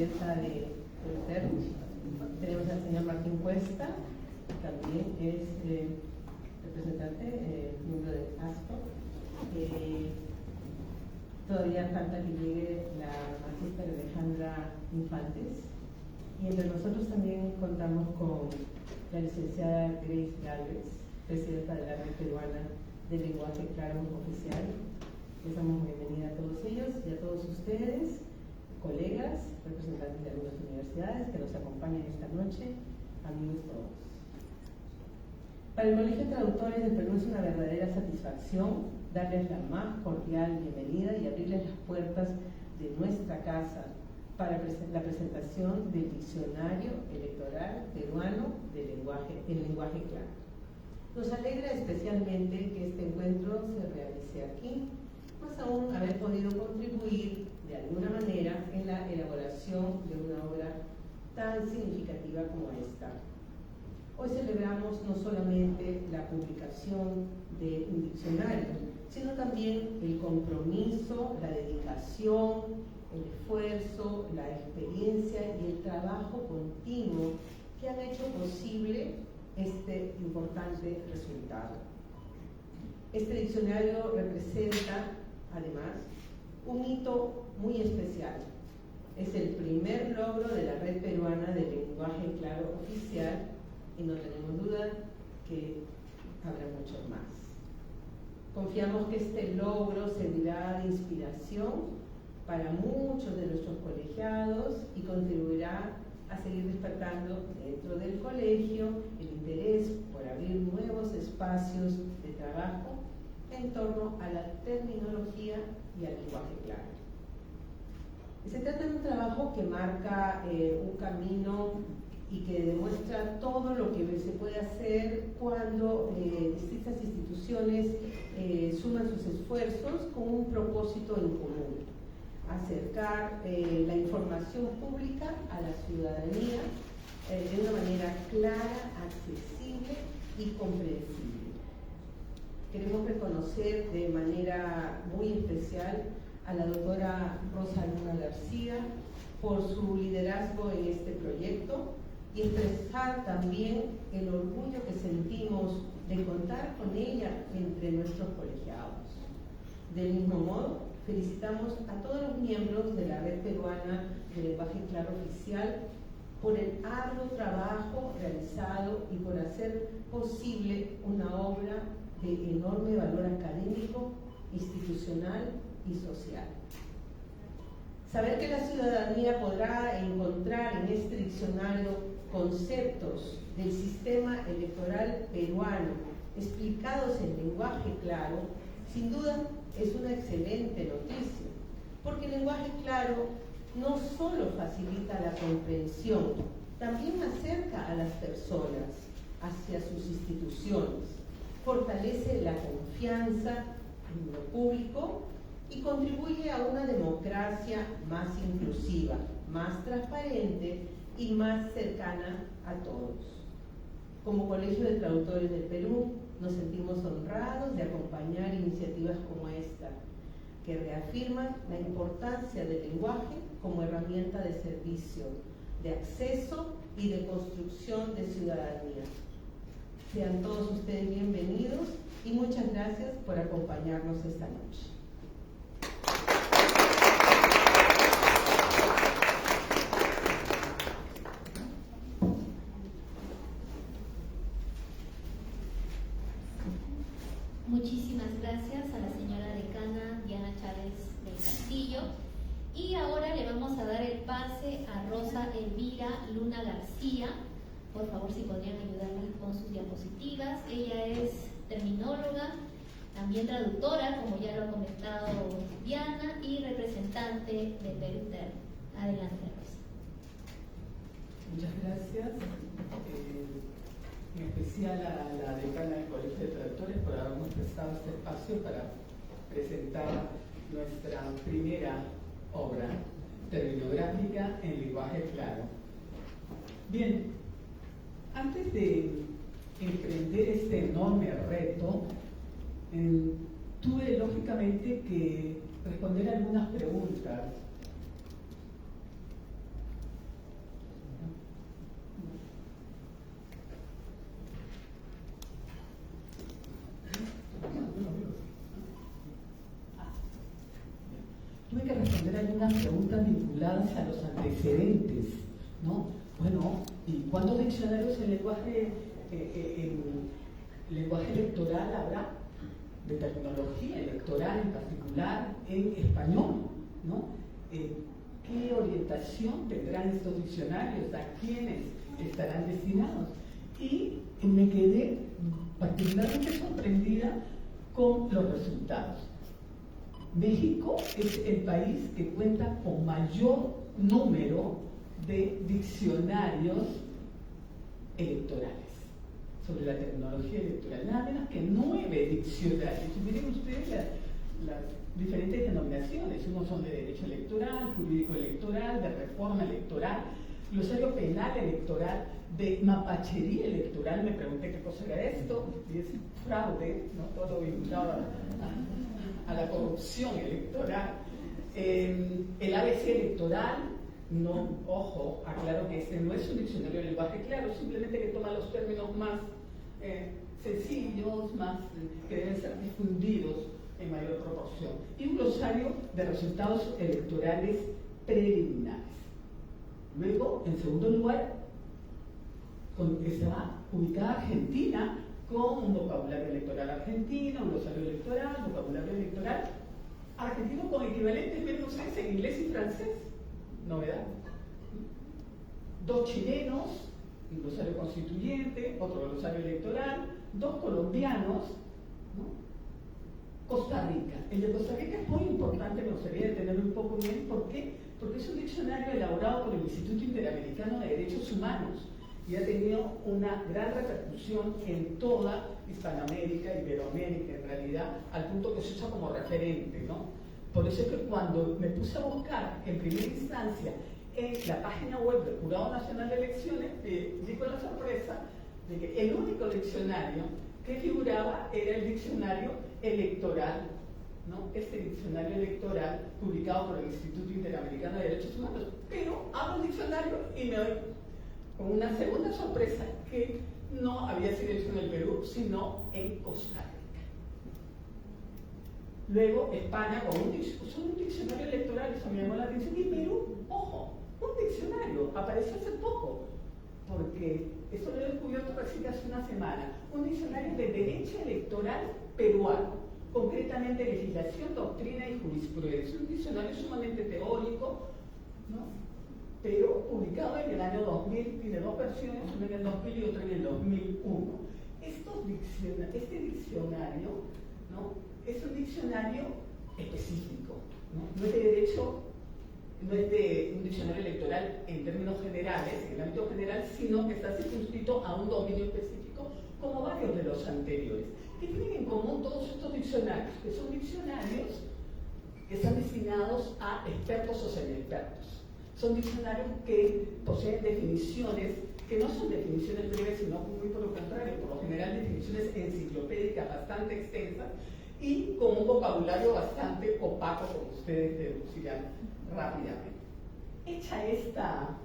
presidenta de CERN. Tenemos al señor Martín Cuesta, también es representante, miembro de ASPO. Todavía falta que llegue la magíster Alejandra Infantes. Y entre nosotros también contamos con la licenciada Grace Galvez, presidenta de la Red Peruana de Lenguaje Claro Oficial. Les damos bienvenida a todos ellos y a todos ustedes, colegas, representantes de algunas universidades que nos acompañan esta noche, amigos todos. Para el Colegio de Traductores del Perú es una verdadera satisfacción darles la más cordial bienvenida y abrirles las puertas de nuestra casa para la presentación del Diccionario Electoral Peruano del lenguaje claro. Nos alegra especialmente que este encuentro se realice aquí, más aún haber podido contribuir de alguna manera en la elaboración de una obra tan significativa como esta. Hoy celebramos no solamente la publicación de un diccionario, sino también el compromiso, la dedicación, el esfuerzo, la experiencia y el trabajo continuo que han hecho posible este importante resultado. Este diccionario representa, además, un hito muy especial. Es el primer logro de la Red Peruana de Lenguaje Claro Oficial y no tenemos duda que habrá muchos más. Confiamos que este logro servirá de inspiración para muchos de nuestros colegiados y contribuirá a seguir despertando dentro del colegio el interés por abrir nuevos espacios de trabajo en torno a la terminología y al lenguaje claro. Se trata de un trabajo que marca un camino y que demuestra todo lo que se puede hacer cuando distintas instituciones suman sus esfuerzos con un propósito en común: acercar la información pública a la ciudadanía de una manera clara, accesible y comprensible. Queremos reconocer de manera muy especial a la doctora Rosa Luna García por su liderazgo en este proyecto y expresar también el orgullo que sentimos de contar con ella entre nuestros colegiados. Del mismo modo, felicitamos a todos los miembros de la Red Peruana de Lenguaje Claro Oficial por el arduo trabajo realizado y por hacer posible una obra de enorme valor académico, institucional y social. Saber que la ciudadanía podrá encontrar en este diccionario conceptos del sistema electoral peruano explicados en lenguaje claro, sin duda es una excelente noticia, porque el lenguaje claro no solo facilita la comprensión, también acerca a las personas hacia sus instituciones, fortalece la confianza en lo público y contribuye a una democracia más inclusiva, más transparente y más cercana a todos. Como Colegio de Traductores del Perú, nos sentimos honrados de acompañar iniciativas como esta, que reafirman la importancia del lenguaje como herramienta de servicio, de acceso y de construcción de ciudadanía. Sean todos ustedes bienvenidos y muchas gracias por acompañarnos esta noche. Muchísimas gracias a la señora decana Diana Chávez del Castillo. Y ahora le vamos a dar el pase a Rosa Elvira Luna García. Por favor, si podrían ayudarme con sus diapositivas. Ella es terminóloga, también traductora, como ya lo ha comentado Diana, y representante de Perú Term. Adelante, Rosa. Muchas gracias. En especial a la decana del Colegio de Traductores por habernos prestado este espacio para presentar nuestra primera obra terminográfica en lenguaje claro. Bien, antes de emprender este enorme reto, tuve lógicamente que responder algunas preguntas. unas preguntas vinculadas a los antecedentes, ¿no? Bueno, ¿y cuántos diccionarios en lenguaje electoral habrá? De terminología electoral en particular en español, ¿no? ¿Qué orientación tendrán estos diccionarios? ¿A quiénes estarán destinados? Y me quedé particularmente sorprendida con los resultados. México es el país que cuenta con mayor número de diccionarios electorales sobre la terminología electoral, nada menos que 9 diccionarios. Y miren ustedes las diferentes denominaciones, unos son de derecho electoral, jurídico electoral, de reforma electoral, glosario penal electoral, de mapachería electoral. Me pregunté qué cosa era esto, y es fraude, ¿no? Todo vinculado a la corrupción electoral. El ABC electoral, no, ojo, aclaro que este no es un diccionario de lenguaje claro, simplemente que toma los términos más sencillos, más que deben ser difundidos en mayor proporción, y un glosario de resultados electorales preliminares. Luego, en segundo lugar, está ubicada Argentina, con un vocabulario electoral argentino, un glosario electoral, vocabulario electoral argentino con equivalentes, miren ustedes, en inglés y francés. Novedad. 2 chilenos, un glosario constituyente, otro glosario electoral, 2 colombianos, ¿no? Costa Rica. El de Costa Rica es muy importante, me gustaría detenerme un poco bien. ¿Por qué? Porque es un diccionario elaborado por el Instituto Interamericano de Derechos Humanos y ha tenido una gran repercusión en toda Hispanoamérica, Iberoamérica, en realidad, al punto que se usa como referente, ¿no? Por eso es que cuando me puse a buscar en primera instancia en la página web del Jurado Nacional de Elecciones, di con la sorpresa de que el único diccionario que figuraba era el diccionario electoral, ¿no? Este diccionario electoral publicado por el Instituto Interamericano de Derechos Humanos. Pero abro el diccionario y me doy con una segunda sorpresa, que no había sido hecho en el Perú, sino en Costa Rica. Luego España con un diccionario electoral, eso me llamó la atención, y Perú, ojo, un diccionario, apareció hace poco, porque esto lo he descubierto recién hace una semana, un diccionario de derecho electoral peruano, concretamente legislación, doctrina y jurisprudencia, un diccionario sumamente teórico, ¿no? Pero publicado en el año 2000, tiene 2 versiones, una en el 2000 y otra en el 2001. Este diccionario, ¿no? Es un diccionario específico, ¿no? No es de derecho, no es de un diccionario electoral en términos generales, en el ámbito general, sino que está circunscrito a un dominio específico, como varios de los anteriores. ¿Qué tienen en común todos estos diccionarios? Que son diccionarios que están destinados a expertos o semiexpertos. Son diccionarios que poseen definiciones que no son definiciones breves, sino muy por lo contrario, por lo general definiciones enciclopédicas bastante extensas y con un vocabulario bastante opaco, como ustedes deducirán rápidamente. Hecha esta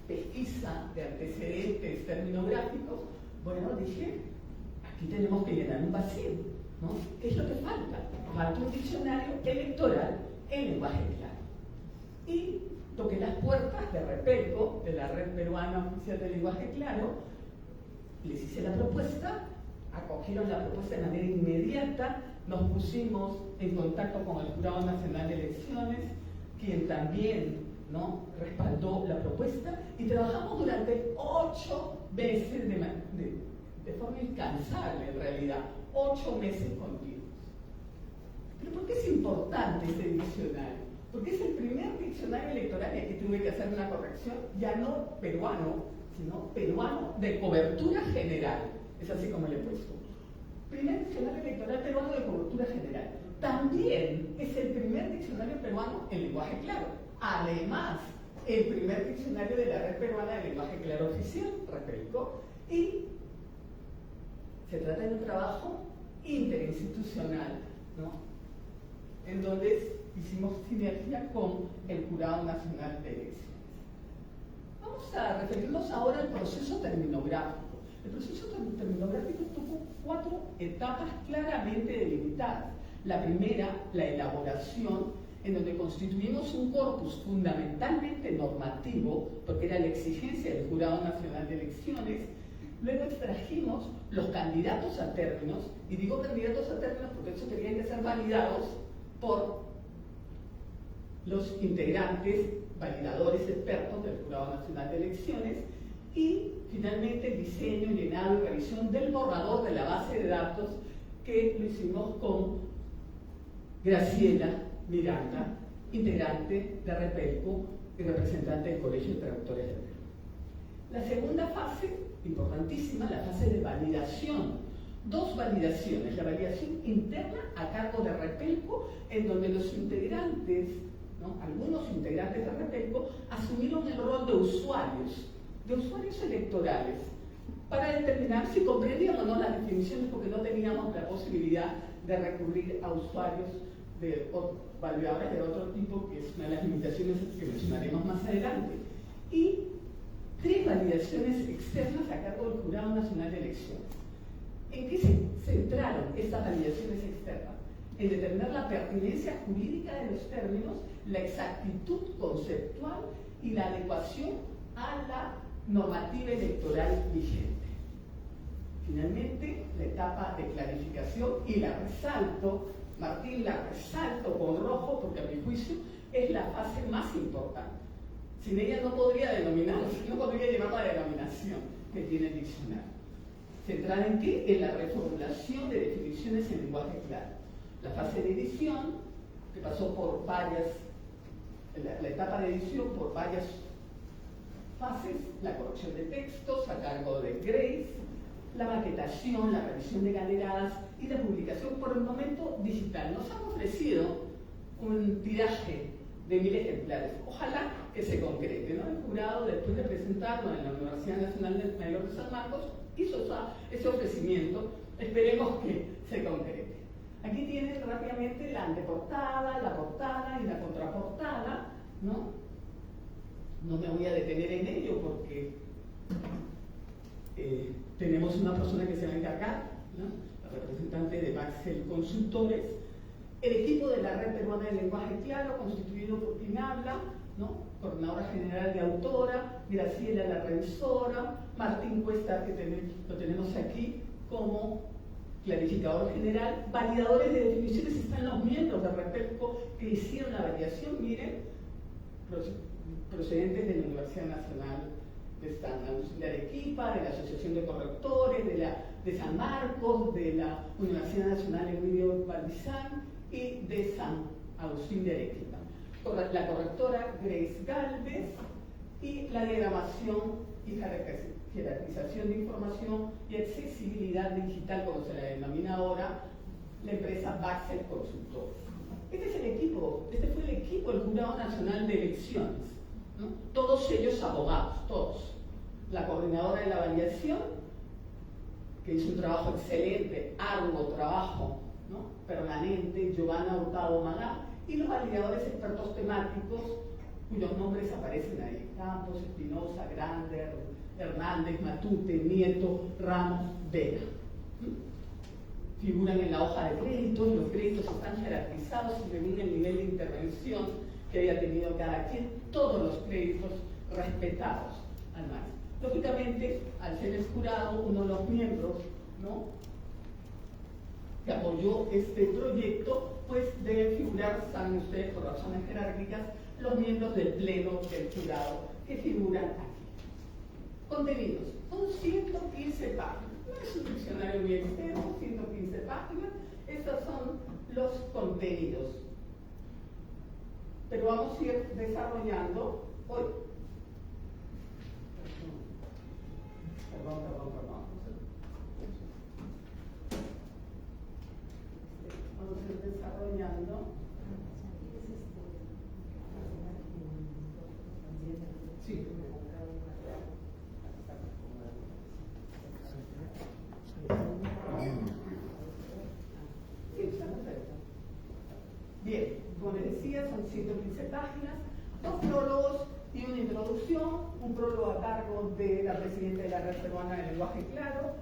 pesquisa de antecedentes terminográficos, bueno, dije, aquí tenemos que llenar un vacío, ¿no? ¿Qué es lo que falta? Falta un diccionario electoral en lenguaje claro. Y toqué las puertas de Repelco, de la Red Peruana Oficial de Lenguaje Claro, les hice la propuesta, acogieron la propuesta de manera inmediata, nos pusimos en contacto con el Jurado Nacional de Elecciones, quien también, ¿no?, respaldó la propuesta, y trabajamos durante 8 meses de forma incansable, en realidad, 8 meses continuos. ¿Pero por qué es importante este diccionario? Porque es el primer diccionario electoral, y aquí tuve que hacer una corrección, ya no peruano, sino peruano de cobertura general. Es así como le he puesto. Primer diccionario electoral peruano de cobertura general. También es el primer diccionario peruano en lenguaje claro. Además, el primer diccionario de la Red Peruana de Lenguaje Claro Oficial, Repelco, y se trata de un trabajo interinstitucional, ¿no?, en donde hicimos sinergia con el Jurado Nacional de Elecciones. Vamos a referirnos ahora al proceso terminográfico. El proceso terminográfico tuvo 4 etapas claramente delimitadas. La primera, la elaboración en donde constituimos un corpus fundamentalmente normativo, porque era la exigencia del Jurado Nacional de Elecciones. Luego extrajimos los candidatos a términos, y digo candidatos a términos porque eso tenían que ser validados por los integrantes, validadores expertos del Jurado Nacional de Elecciones, y finalmente el diseño, llenado y revisión del borrador de la base de datos, que lo hicimos con Graciela Miranda, integrante de Repelco y representante del Colegio de Traductores de Perú. La segunda fase, importantísima, la fase de validación. Dos validaciones: la validación interna a cargo de Repelco, en donde los integrantes, ¿no?, algunos integrantes de Repelco, asumieron el rol de usuarios electorales, para determinar si comprendían o no las definiciones, porque no teníamos la posibilidad de recurrir a usuarios de validadores de otro tipo, que es una de las limitaciones que mencionaremos más adelante. Y 3 validaciones externas a cargo del Jurado Nacional de Elecciones. ¿En qué se centraron estas validaciones externas? En determinar la pertinencia jurídica de los términos, la exactitud conceptual y la adecuación a la normativa electoral vigente. Finalmente, la etapa de clarificación, y la resalto, Martín, la resalto con rojo porque a mi juicio es la fase más importante. Sin ella no podría denominarse, no podría llevar la denominación que tiene el diccionario. ¿Centrada en qué? En la reformulación de definiciones en lenguaje claro. La fase de edición, que pasó por varias, la etapa de edición por varias fases: la corrección de textos a cargo de Grace, la maquetación, la revisión de galeradas y la publicación por el momento digital. Nos han ofrecido un tiraje de 1000 ejemplares. Ojalá que se concrete, ¿no? El jurado, después de presentarlo en la Universidad Nacional del Mayor de San Marcos, hizo ese ofrecimiento. Esperemos que se concrete. Aquí tienen rápidamente la anteportada, la portada y la contraportada, ¿no? No me voy a detener en ello porque tenemos una persona que se va a encargar, ¿no?, la representante de Baxel Consultores. El equipo de la Red Peruana del Lenguaje Claro, constituido por quien habla, ¿no?, coordinadora general de autora, Graciela la revisora, Martín Cuesta, que lo tenemos aquí como clarificador general, validadores de definiciones. Están los miembros de Repelco que hicieron la validación, miren, procedentes de la Universidad Nacional de Arequipa, de la Asociación de Correctores, de San Marcos, de la Universidad Nacional Emilio Valdizán y de San Agustín de Arequipa. La correctora Grace Galvez, y la diagramación y jerarquización de información y accesibilidad digital, como se la denomina ahora, la empresa Baxel Consultores. Este es el equipo, este fue el equipo del Jurado Nacional de Elecciones, ¿no? Todos ellos abogados, todos. La coordinadora de la validación, que hizo un trabajo excelente, arduo trabajo, ¿no?, permanente, Giovanna Hurtado Magá, y los validadores expertos temáticos, cuyos nombres aparecen ahí: Campos, Espinosa, Grande, Hernández, Matute, Nieto, Ramos, Vega. Figuran en la hoja de créditos, los créditos están jerarquizados según el nivel de intervención que haya tenido cada quien, todos los créditos respetados al máximo. Lógicamente, al ser el jurado, uno de los miembros, ¿no?, que apoyó este proyecto, pues deben figurar, saben ustedes, por razones jerárquicas, los miembros del pleno del jurado que figuran aquí. Contenidos: son 115 páginas. No es un diccionario muy extenso, 115 páginas. Estos son los contenidos. Pero vamos a ir desarrollando hoy. Perdón. Vamos a ir desarrollando. Sí. Bien, como les decía, son 115 páginas, 2 prólogos y una introducción. Un prólogo a cargo de la presidenta de la Red Peruana del Lenguaje Claro,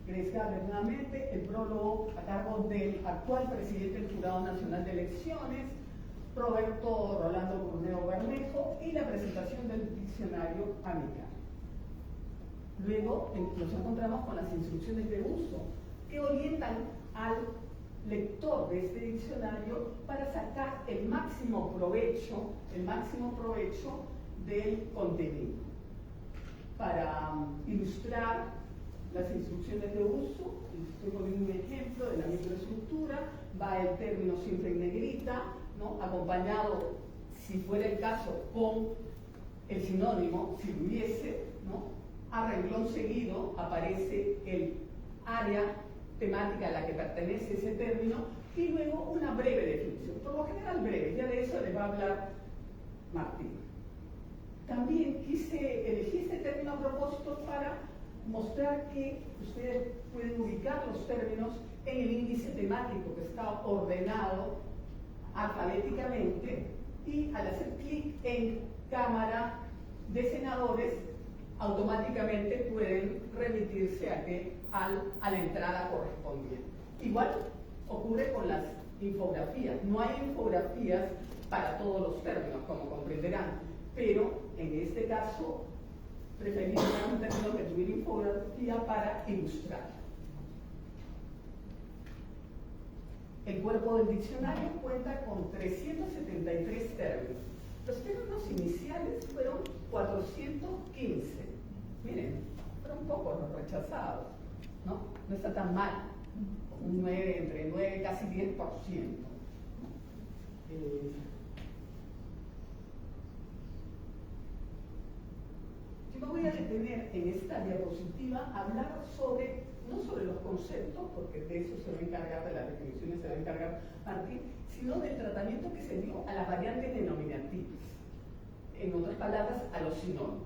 Grace Galvez, nuevamente. El prólogo a cargo del actual presidente del Jurado Nacional de Elecciones, Roberto Rolando Corneo Bermejo y la presentación del diccionario Amica. Luego nos encontramos con las instrucciones de uso que orientan al lector de este diccionario para sacar el máximo provecho del contenido. Para ilustrar las instrucciones de uso, estoy poniendo un ejemplo de la microestructura, va el término siempre en negrita, ¿no? Acompañado, si fuera el caso, con el sinónimo, si lo hubiese, ¿no? A renglón seguido aparece el área temática a la que pertenece ese término y luego una breve definición, por lo general breve, ya de eso les va a hablar Martín. También elegí este término a propósito para mostrar que ustedes pueden ubicar los términos en el índice temático que está ordenado alfabéticamente y al hacer clic en Cámara de Senadores automáticamente pueden remitirse a la entrada correspondiente. Igual ocurre con las infografías. No hay infografías para todos los términos, como comprenderán, pero en este caso preferí usar un término que tuviera infografía para ilustrar. El cuerpo del diccionario cuenta con 373 términos. Los términos iniciales fueron 415. Miren, fueron pocos los rechazados, ¿no? No está tan mal. Un 9, entre 9, casi 10%. Yo me voy a detener en esta diapositiva a hablar no sobre los conceptos, porque de eso se va a encargar, de las definiciones se va a encargar Martín, sino del tratamiento que se dio a las variantes denominativas. En otras palabras, a los sinónimos.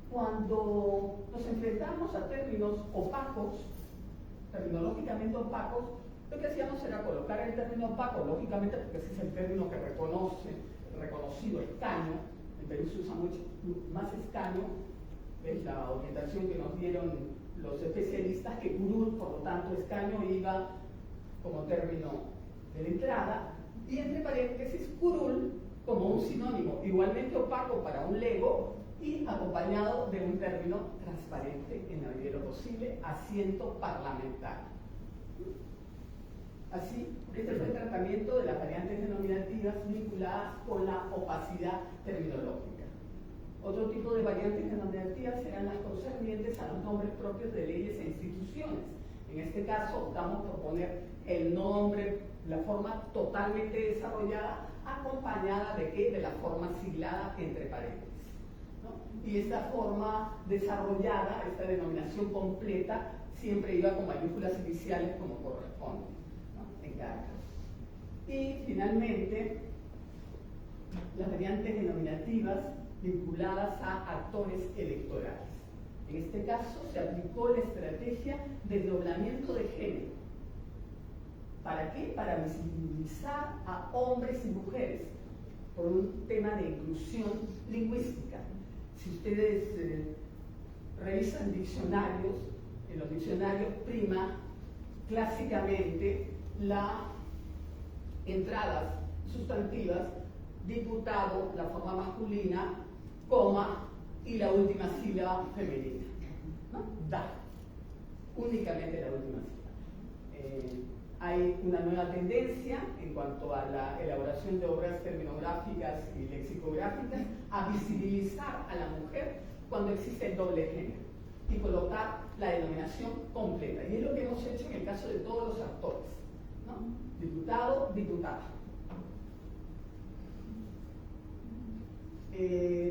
Cuando nos enfrentamos a términos opacos, terminológicamente opacos, lo que hacíamos era colocar el término opaco, lógicamente porque ese es el término que el reconocido escaño. En Perú se usa mucho más escaño, es la orientación que nos dieron los especialistas, que curul, por lo tanto escaño, iba como término de la entrada, y entre paréntesis curul como un sinónimo igualmente opaco para un lego y acompañado de un término transparente en la medida de lo posible, asiento parlamentario. Así, este fue el tratamiento de las variantes denominativas vinculadas con la opacidad terminológica. Otro tipo de variantes denominativas serán las concernientes a los nombres propios de leyes e instituciones. En este caso, optamos por poner el nombre, la forma totalmente desarrollada, acompañada de ¿qué? De la forma siglada entre paréntesis, ¿no? Y esta forma desarrollada, esta denominación completa, siempre iba con mayúsculas iniciales como corresponde, ¿no? En cada caso. Y finalmente, las variantes denominativas vinculadas a actores electorales. En este caso se aplicó la estrategia del doblamiento de género. ¿Para qué? Para visibilizar a hombres y mujeres por un tema de inclusión lingüística. Si ustedes revisan diccionarios, en los diccionarios prima clásicamente las entradas sustantivas, diputado, la forma masculina, coma y la última sílaba femenina, ¿no? Da, únicamente la última sílaba. Hay una nueva tendencia en cuanto a la elaboración de obras terminográficas y lexicográficas a visibilizar a la mujer cuando existe el doble género y colocar la denominación completa. Y es lo que hemos hecho en el caso de todos los actores, ¿no? Diputado, diputada.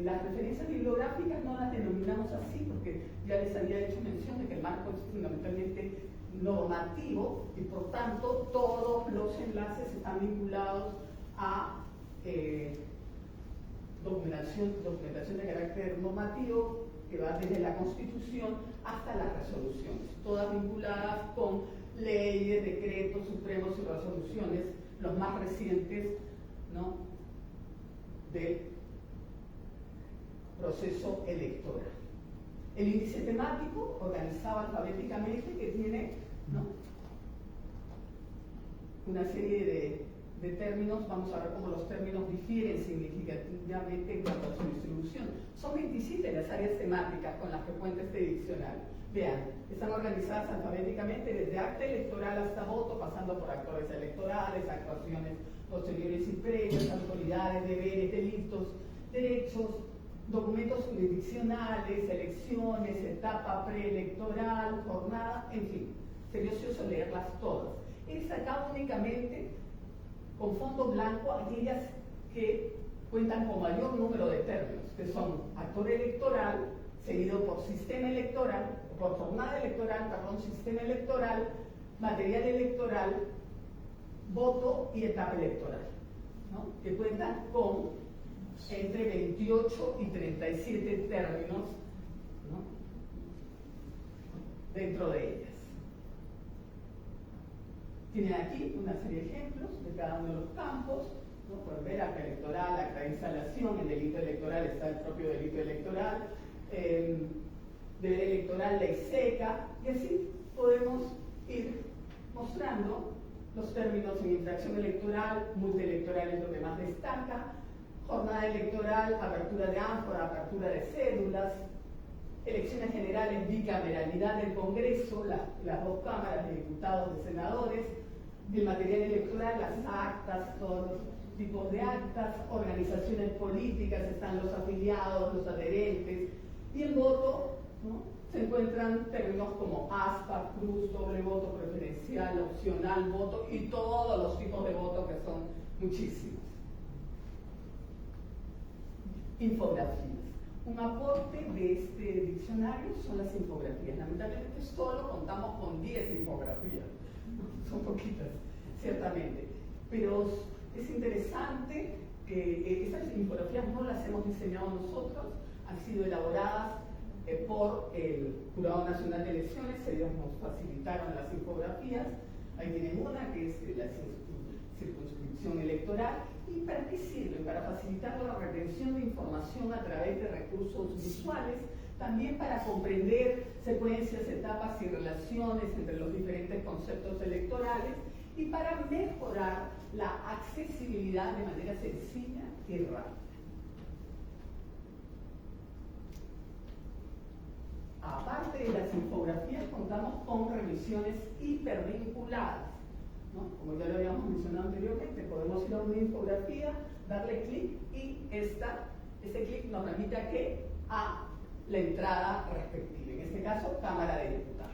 Las referencias bibliográficas no las denominamos así porque ya les había hecho mención de que el marco es fundamentalmente normativo y por tanto todos los enlaces están vinculados a documentación de carácter normativo que va desde la Constitución hasta las resoluciones, todas vinculadas con leyes, decretos supremos y resoluciones, los más recientes, ¿no? Del proceso electoral. El índice temático, organizado alfabéticamente, que tiene, ¿no? una serie de de términos, vamos a ver cómo los términos difieren significativamente en cuanto a su distribución. Son 27 las áreas temáticas con las que cuenta este diccionario. Vean, están organizadas alfabéticamente desde acta electoral hasta voto, pasando por actores electorales, actuaciones posteriores y previas, autoridades, deberes, delitos, derechos, documentos jurisdiccionales, elecciones, etapa preelectoral, jornada, en fin. Sería ocioso leerlas todas. He destacado únicamente con fondo blanco aquellas que cuentan con mayor número de términos, que son actor electoral, seguido por sistema electoral, por jornada electoral, sistema electoral, material electoral, voto y etapa electoral, ¿no? Que cuentan con entre 28 y 37 términos, ¿no?, dentro de ellas. Tienen aquí una serie de ejemplos de cada uno de los campos, ¿no? Pueden ver acta electoral, acta de instalación, el delito electoral está el propio delito electoral, deber electoral, ley seca, y así podemos ir mostrando los términos en infracción electoral, multa electoral es lo que más destaca, jornada electoral, apertura de ánfora, apertura de cédulas, elecciones generales, bicameralidad del Congreso, las dos cámaras de diputados, de senadores, el material electoral, las actas, todos los tipos de actas, organizaciones políticas, están los afiliados, los adherentes, y el voto, ¿no?, se encuentran términos como aspa, cruz, doble voto, preferencial, opcional, voto, y todos los tipos de voto, que son muchísimos. Infografías. Un aporte de este diccionario son las infografías. Lamentablemente solo contamos con 10 infografías. Son poquitas, ciertamente. Pero es interesante que estas infografías no las hemos diseñado nosotros, han sido elaboradas por el Jurado Nacional de Elecciones, ellos nos facilitaron las infografías. Ahí tienen una que es la circunscripción electoral. ¿Y para qué sirven? Para facilitar la retención de información a través de recursos visuales, también para comprender secuencias, etapas y relaciones entre los diferentes conceptos electorales, y para mejorar la accesibilidad de manera sencilla y rápida. Aparte de las infografías, contamos con revisiones hipervinculadas, ¿no? Como ya lo habíamos mencionado anteriormente, podemos ir a una infografía, darle clic y este clic nos remite a ¿qué? A la entrada respectiva, en este caso, Cámara de Diputados.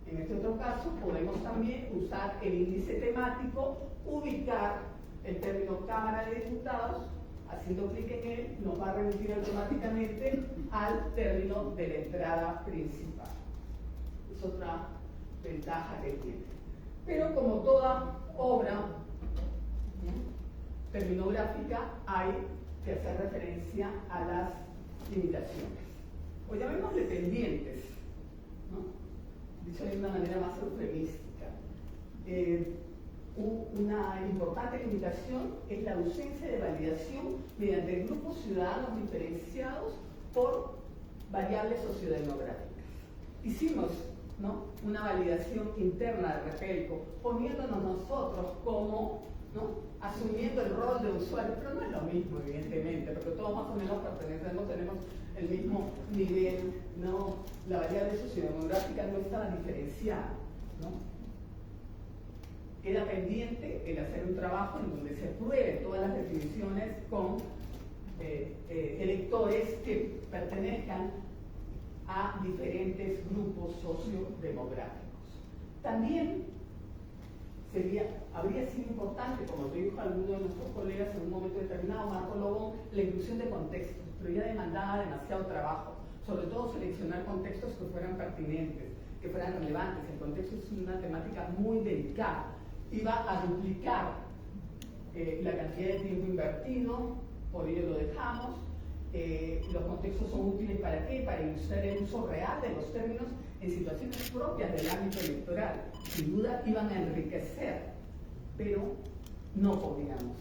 En este otro caso, podemos también usar el índice temático, ubicar el término Cámara de Diputados, haciendo clic en él, nos va a remitir automáticamente al término de la entrada principal. Es otra ventaja que tiene. Pero como toda obra terminográfica, hay que hacer referencia a las limitaciones. O llamémosle pendientes, ¿no?, dicho de una manera más eufemística. Una importante limitación es la ausencia de validación mediante grupos ciudadanos diferenciados por variables sociodemográficas. Hicimos, ¿no?, una validación interna de REPELCO, poniéndonos nosotros como, ¿no?, asumiendo el rol de usuario, pero no es lo mismo, evidentemente, porque todos más o menos pertenecemos, tenemos el mismo nivel, ¿no? La variable sociodemográfica no estaba diferenciada, ¿no? Queda pendiente el hacer un trabajo en donde se prueben todas las definiciones con electores que pertenezcan a diferentes grupos sociodemográficos. También habría sido importante, como lo dijo alguno de nuestros colegas en un momento determinado, Marco Lobón, la inclusión de contextos, pero ya demandaba demasiado trabajo, sobre todo seleccionar contextos que fueran pertinentes, que fueran relevantes. El contexto es una temática muy delicada. Iba a duplicar la cantidad de tiempo invertido, por ello lo dejamos. Los contextos son útiles ¿para qué? Para ilustrar el uso real de los términos en situaciones propias del ámbito electoral. Sin duda iban a enriquecer, pero no podíamos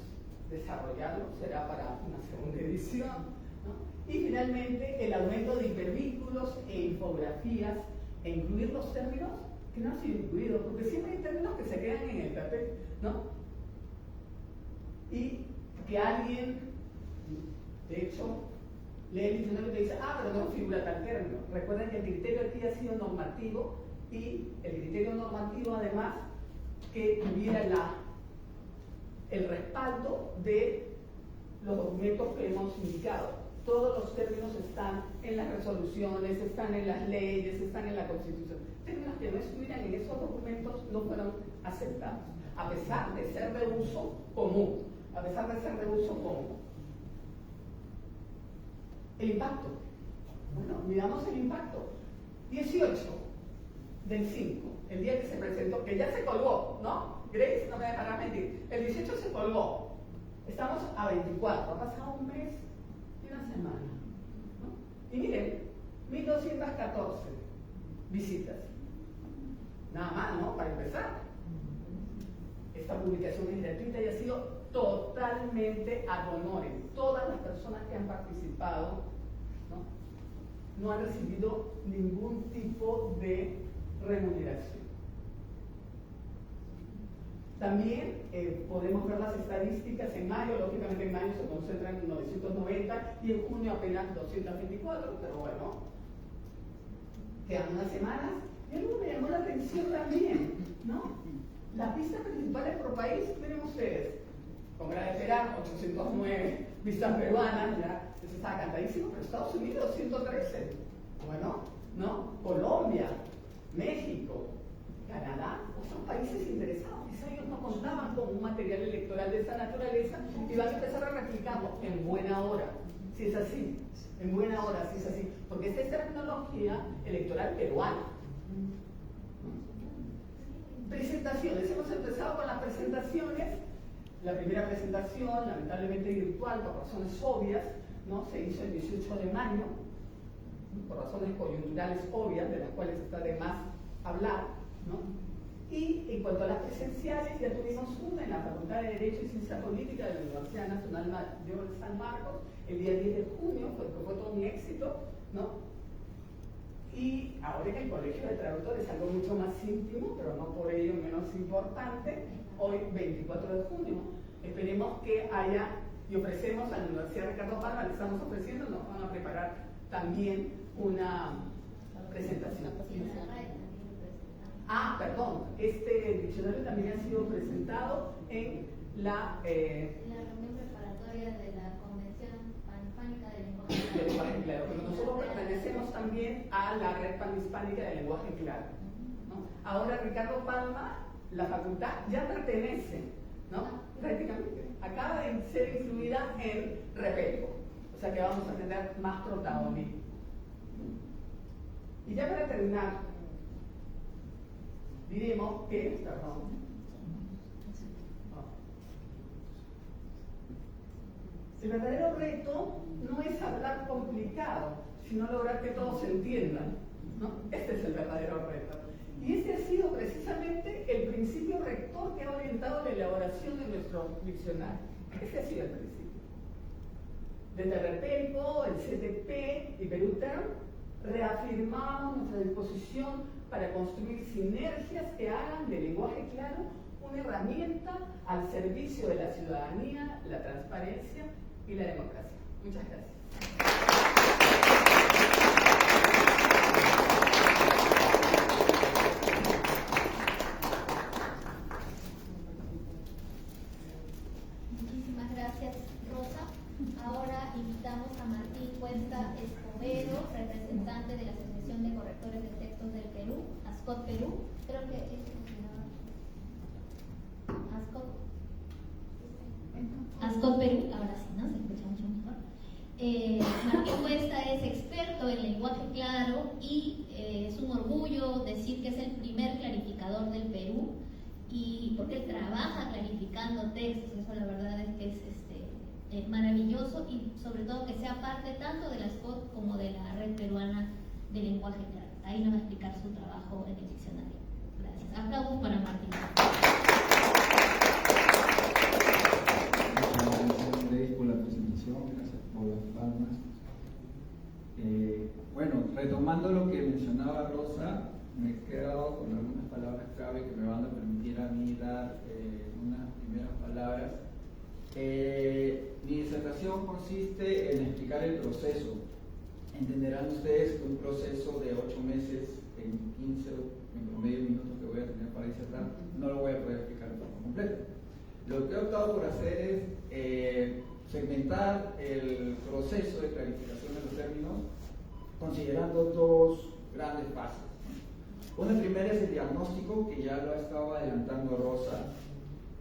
desarrollarlo, será para una segunda edición, ¿no? Y finalmente el aumento de hipervínculos e infografías e incluir los términos que no han sido incluidos, porque siempre hay términos que se quedan en el papel, ¿no? Y que alguien, de hecho, lee el diccionario y te dice, pero no figura tal término. Recuerden que el criterio aquí ha sido normativo y el criterio normativo además que tuviera el respaldo de los documentos que hemos indicado. Todos los términos están en las resoluciones, están en las leyes, están en la Constitución. Términos que no estuvieran en esos documentos no fueron aceptados, a pesar de ser de uso común. A pesar de ser de uso común. El impacto. Bueno, miramos el impacto. 18 del 5, el día que se presentó, que ya se colgó, ¿no? Grace, no me dejarás mentir. El 18 se colgó. Estamos a 24, ha pasado un mes y una semana, ¿no? Y miren, 1214 visitas. Nada más, ¿no? Para empezar. Esta publicación es gratuita y ha sido totalmente ad honorem. Todas las personas que han participado no han recibido ningún tipo de remuneración. También podemos ver las estadísticas en mayo. Lógicamente en mayo se concentran en 990 y en junio apenas 224, pero bueno, quedan unas semanas. Y algo me llamó la atención también, ¿no? Las vistas principales por país, miren ustedes, como era de esperar, 809 vistas peruanas, ya eso estaba cantadísimo, pero Estados Unidos 113, bueno, ¿no? Colombia, México, Canadá, son países interesados. Quizá ellos no contaban con un material electoral de esa naturaleza y van a empezar a replicarlo en buena hora, si es así, en buena hora, si es así, porque esta es terminología electoral peruana. Presentaciones, hemos empezado con las presentaciones. La primera presentación, lamentablemente virtual, por razones obvias, ¿no? Se hizo el 18 de mayo, por razones coyunturales obvias, de las cuales está de más hablar, ¿no? Y en cuanto a las presenciales, ya tuvimos una en la Facultad de Derecho y Ciencia Política de la Universidad Nacional Mayor de San Marcos, el día 10 de junio, que fue todo un éxito, ¿no? Y ahora en el Colegio de Traductores, algo mucho más íntimo, pero no por ello menos importante, hoy 24 de junio. Esperemos que haya, y ofrecemos a la Universidad Ricardo Palma, le estamos ofreciendo, nos van a preparar también una presentación. Perdón, este diccionario también ha sido presentado en la reunión preparatoria de la Convención Panhispánica del Lenguaje Claro. Pero nosotros pertenecemos también a la Red Panhispánica del Lenguaje Claro, ¿no? Ahora Ricardo Palma, la facultad ya pertenece, ¿no? Prácticamente acaba de ser incluida en Repelco, o sea que vamos a tener más protagonismo. Y ya para terminar, diremos que, el verdadero reto no es hablar complicado, sino lograr que todos se entiendan, ¿no? Este es el verdadero reto. Y ese ha sido precisamente el principio rector que ha orientado la elaboración de nuestro diccionario. Ese ha sido el principio. Desde Repelco, el CTP y Peruterm, reafirmamos nuestra disposición para construir sinergias que hagan del lenguaje claro una herramienta al servicio de la ciudadanía, la transparencia y la democracia. Muchas gracias. Muchísimas gracias, Rosa. Ahora invitamos a Martín Cuesta Escobedo, representante de la Asociación de Correctores de Textos del Perú, ASCOT Perú. Creo que es ASCOT Perú, ahora sí, ¿no? Se escucha mucho mejor. Martín Cuesta es experto en lenguaje claro y es un orgullo decir que es el primer clarificador del Perú, y porque él trabaja clarificando textos. Eso la verdad es que es maravilloso, y sobre todo que sea parte tanto de la ASCOT como de la Red Peruana de Lenguaje Claro. Ahí nos va a explicar su trabajo en el diccionario. Gracias. Aplausos para Martín. Gracias por la presentación, gracias por las palmas. Bueno, retomando lo que mencionaba Rosa, me he quedado con algunas palabras cabe que me van a permitir a mí dar unas primeras palabras. Mi disertación consiste en explicar el proceso. Entenderán ustedes que un proceso de 8 meses en 15 en promedio minutos que voy a tener para disertar no lo voy a poder explicar de forma completa. Lo que he optado por hacer es segmentar el proceso de clarificación de los términos considerando dos grandes fases. Una primera es el diagnóstico, que ya lo ha estado adelantando Rosa,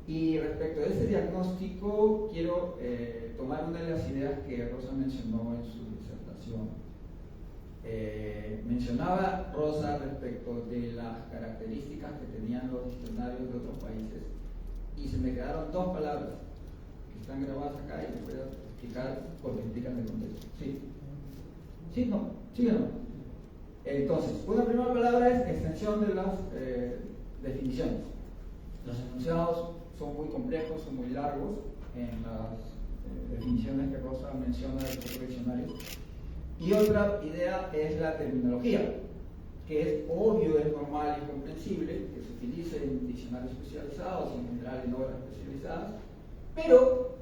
y respecto a ese diagnóstico quiero tomar una de las ideas que Rosa mencionó en su disertación. Mencionaba Rosa respecto de las características que tenían los diccionarios de otros países y se me quedaron dos palabras que están grabadas acá y les voy a explicar porque implican el contexto. ¿Sí? ¿Sí? ¿No? ¿Sí o no? Entonces, una primera palabra es extensión de las definiciones. Los enunciados son muy complejos, son muy largos en las definiciones que Rosa menciona de los diccionarios. Y otra idea es la terminología, que es obvio, es normal y comprensible que se utilice en diccionarios especializados y en general en obras especializadas, pero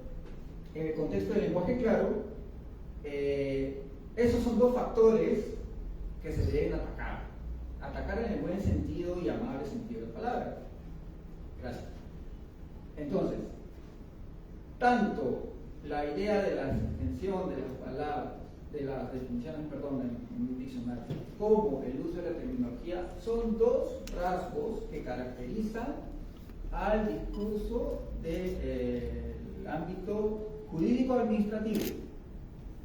en el contexto del lenguaje claro, esos son dos factores que se deben atacar. Atacar en el buen sentido y amable sentido de la palabra. Gracias. Entonces, tanto la idea de la extensión de las palabras, de las definiciones, perdón, en un diccionario, como el uso de la terminología, son dos rasgos que caracterizan al discurso del ámbito jurídico-administrativo.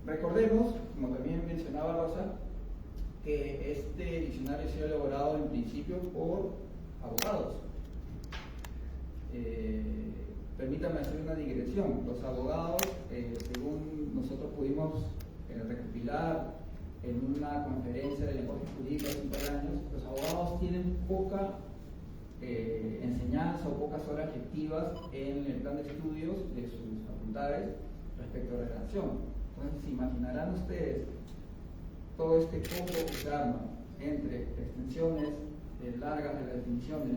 Recordemos, como también mencionaba Rosa, que este diccionario ha sido elaborado en principio por abogados. Permítame hacer una digresión. Los abogados, según nosotros pudimos recopilar en una conferencia de lenguaje jurídico hace un par de años, los abogados tienen poca enseñanza o pocas horas lectivas en el plan de estudios de sus facultades respecto a la redacción. Entonces, se imaginarán ustedes todo este combo que se arma entre extensiones largas de las definiciones,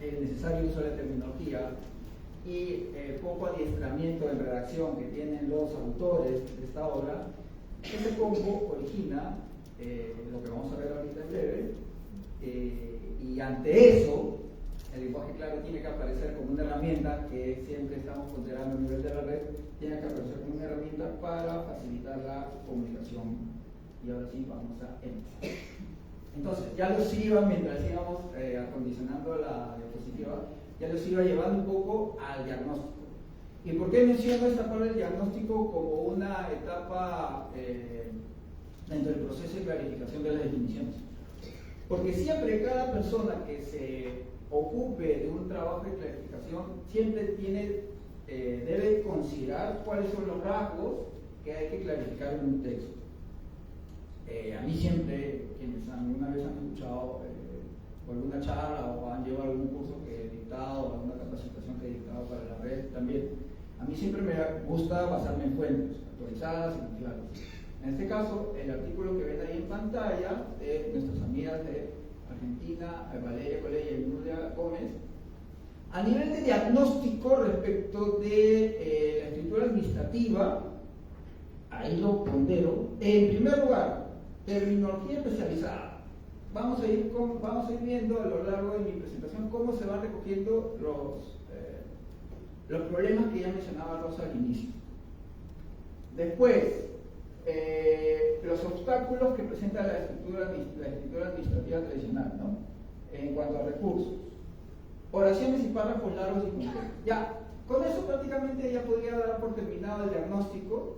el necesario uso de la terminología y poco adiestramiento en redacción que tienen los autores de esta obra. Ese combo origina lo que vamos a ver ahorita en breve, y ante eso el lenguaje claro tiene que aparecer como una herramienta que siempre estamos considerando a nivel de la red, tiene que aparecer como una herramienta para facilitar la comunicación. Y ahora sí vamos a empezar. Entonces, ya los iba, mientras íbamos acondicionando la diapositiva, ya los iba llevando un poco al diagnóstico. ¿Y por qué menciono esta parte del diagnóstico como una etapa dentro del proceso de clarificación de las definiciones? Porque siempre cada persona que se ocupe de un trabajo de clarificación siempre debe considerar cuáles son los rasgos que hay que clarificar en un texto. A mí siempre, quienes alguna vez han escuchado o alguna charla o han llevado algún curso que he dictado o alguna capacitación que he dictado para la red también, a mí siempre me gusta basarme en fuentes actualizadas y confiables. En este caso, el artículo que ven ahí en pantalla de nuestras amigas de Argentina, Valeria Colella y Nuria Gómez, a nivel de diagnóstico respecto de la escritura administrativa, ahí lo pondero. En primer lugar, terminología especializada. Vamos a ir viendo a lo largo de mi presentación cómo se van recogiendo los problemas que ya mencionaba Rosa al inicio. Después, los obstáculos que presenta la escritura administrativa tradicional, ¿no? En cuanto a recursos. Oraciones y párrafos largos y complejos. Ya, con eso prácticamente ya podría dar por terminado el diagnóstico.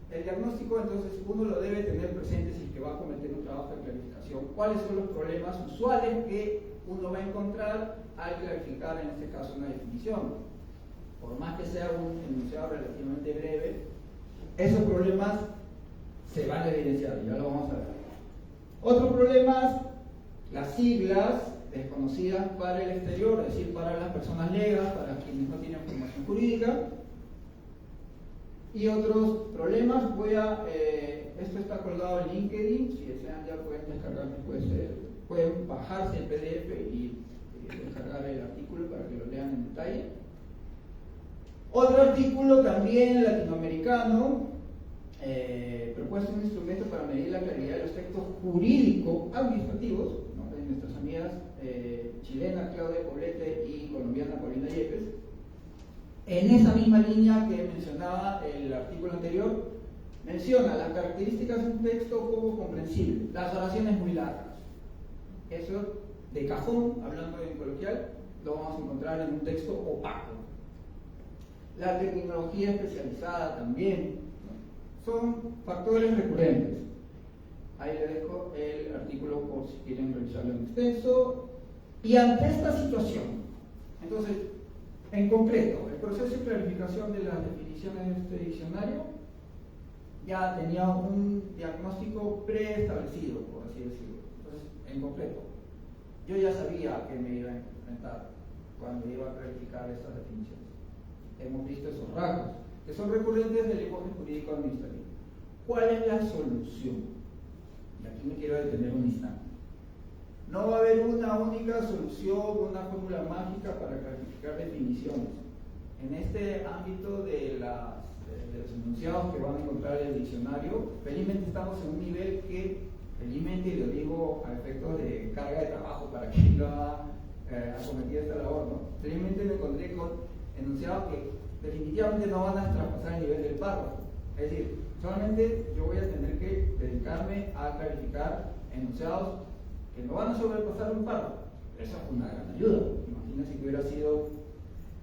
El diagnóstico, entonces, uno lo debe tener presente si es que va a cometer un trabajo de clarificación. ¿Cuáles son los problemas usuales que uno va a encontrar al clarificar, en este caso, una definición? Por más que sea un enunciado relativamente breve, esos problemas se van a evidenciar, ya lo vamos a ver. Otros problemas, las siglas desconocidas para el exterior, es decir, para las personas legas, para quienes no tienen formación jurídica. Y otros problemas, esto está colgado en LinkedIn, si desean ya pueden descargar después pueden bajarse el PDF y descargar el artículo para que lo lean en detalle. Otro artículo también latinoamericano, propuesta un instrumento para medir la claridad de los textos jurídico-administrativos, ¿no?, de nuestras amigas chilena Claudia Poblete y colombiana Paulina Yepes. En esa misma línea que mencionaba el artículo anterior, menciona las características de un texto como comprensible, las oraciones muy largas. Eso de cajón, hablando en coloquial, lo vamos a encontrar en un texto opaco. La terminología especializada también, ¿no?, son factores recurrentes. Ahí les dejo el artículo por si quieren revisarlo en extenso. Y ante esta situación, entonces, en concreto, el proceso de clarificación de las definiciones de este diccionario ya tenía un diagnóstico preestablecido, por así decirlo. Entonces, en concreto, yo ya sabía a qué me iba a enfrentar cuando iba a clarificar estas definiciones. Hemos visto esos rasgos, que son recurrentes del lenguaje jurídico administrativo. ¿Cuál es la solución? Y aquí me quiero detener un instante. No va a haber una única solución, una fórmula mágica para clarificar definiciones. En este ámbito de los enunciados que van a encontrar en el diccionario, felizmente estamos en un nivel que, felizmente, y lo digo a efectos de carga de trabajo para quien lo ha acometido esta labor, ¿no? Felizmente me encontré con enunciados que definitivamente no van a traspasar el nivel del párrafo. Es decir, solamente yo voy a tener que dedicarme a clarificar enunciados que no van a sobrepasar un párrafo. Esa fue una gran ayuda. Imagínense que hubiera sido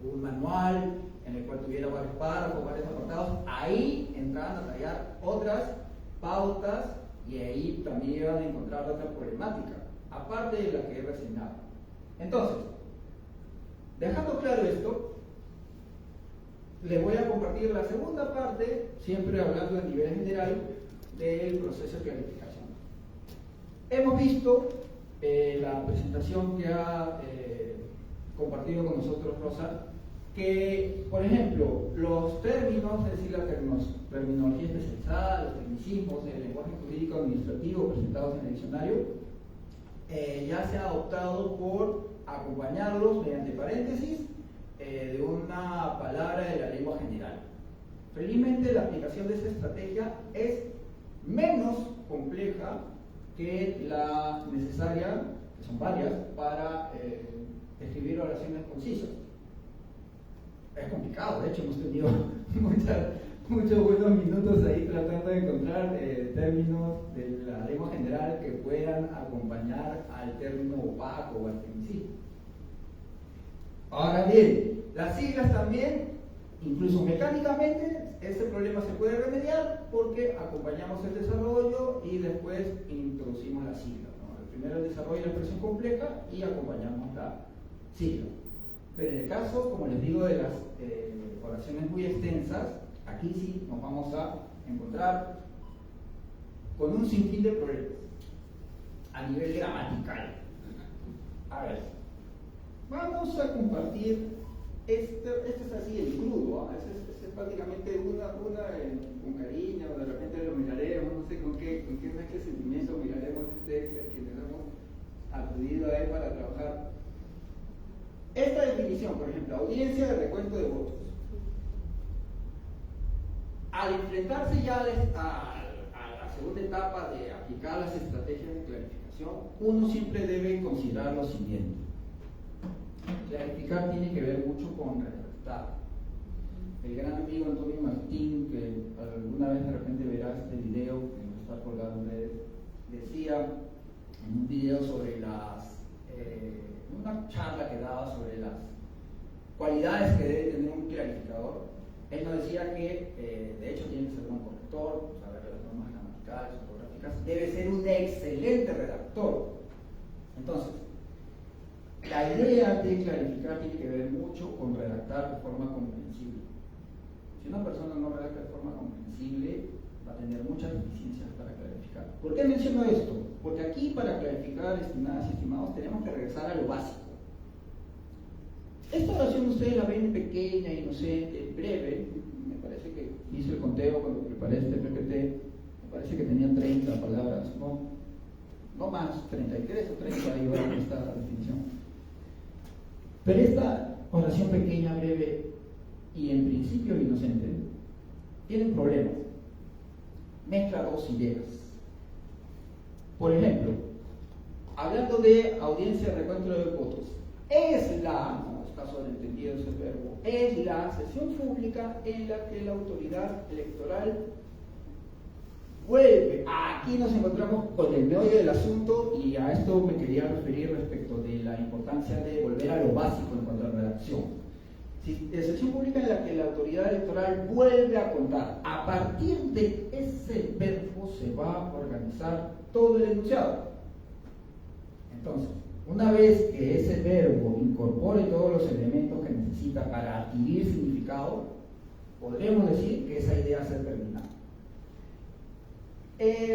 un manual en el cual tuviera varios párrafos, varios apartados. Ahí entraban a tallar otras pautas y ahí también iban a encontrar otra problemática, aparte de la que he reseñado. Entonces, dejando claro esto, les voy a compartir la segunda parte, siempre hablando a nivel general, del proceso de clarificación. Hemos visto la presentación que ha compartido con nosotros Rosa, que, por ejemplo, los términos, es decir, la terminología especializada, los tecnicismos del lenguaje jurídico administrativo presentados en el diccionario, ya se ha optado por acompañarlos mediante paréntesis de una palabra de la lengua general. Felizmente la aplicación de esta estrategia es menos compleja que la necesaria, que son varias, para escribir oraciones concisas. Es complicado, de hecho hemos tenido muchos buenos minutos ahí tratando de encontrar términos de la lengua general que puedan acompañar al término opaco o al tecnicismo. Ahora bien, las siglas también, incluso mecánicamente, este problema se puede remediar porque acompañamos el desarrollo y después introducimos la sigla, ¿no? Primero el desarrollo de la expresión compleja y acompañamos la sigla. Pero en el caso, como les digo, de las oraciones muy extensas, aquí sí nos vamos a encontrar con un sinfín de problemas a nivel gramatical. A ver, vamos a compartir, este es así el crudo, ¿eh? Este es prácticamente una con cariño, de repente lo miraremos, no sé con qué sentimiento miraremos este Excel que nos hemos acudido a él para trabajar. Esta definición, por ejemplo, audiencia de recuento de votos. Al enfrentarse ya a la segunda etapa de aplicar las estrategias de clarificación, uno siempre debe considerar lo siguiente. Clarificar tiene que ver mucho con redactar. El gran amigo Antonio Martín, que alguna vez de repente verá este video que nos está colgado en redes, decía en un video sobre una charla que daba sobre las cualidades que debe tener un clarificador. Él nos decía que, de hecho, tiene que ser un corrector, saber las normas gramaticales, ortográficas, debe ser un excelente redactor. Entonces, la idea de clarificar tiene que ver mucho con redactar de forma comprensible. Si una persona no redacta de forma comprensible, va a tener muchas deficiencias para clarificar. ¿Por qué menciono esto? Porque aquí, para clarificar, estimadas y estimados, tenemos que regresar a lo básico. Esta oración ustedes la ven pequeña, inocente, breve. Me parece que hice el conteo cuando preparé este PPT, me parece que tenía 30 palabras, ¿no? no más 33 o 30 llevan esta definición. Pero esta oración pequeña, breve y en principio inocente tiene un problema. Mezcla dos ideas. Por ejemplo, hablando de audiencia de recuento de votos, está sobreentendido ese verbo, es la sesión pública en la que la autoridad electoral vuelve. Aquí nos encontramos con el meollo del asunto y a esto me quería referir respecto de la importancia de volver a lo básico en cuanto a redacción. Si la sesión pública en la que la autoridad electoral vuelve a contar, a partir de ese verbo se va a organizar todo el enunciado. Entonces, una vez que ese verbo incorpore todos los elementos que necesita para adquirir significado, podremos decir que esa idea se ha terminado.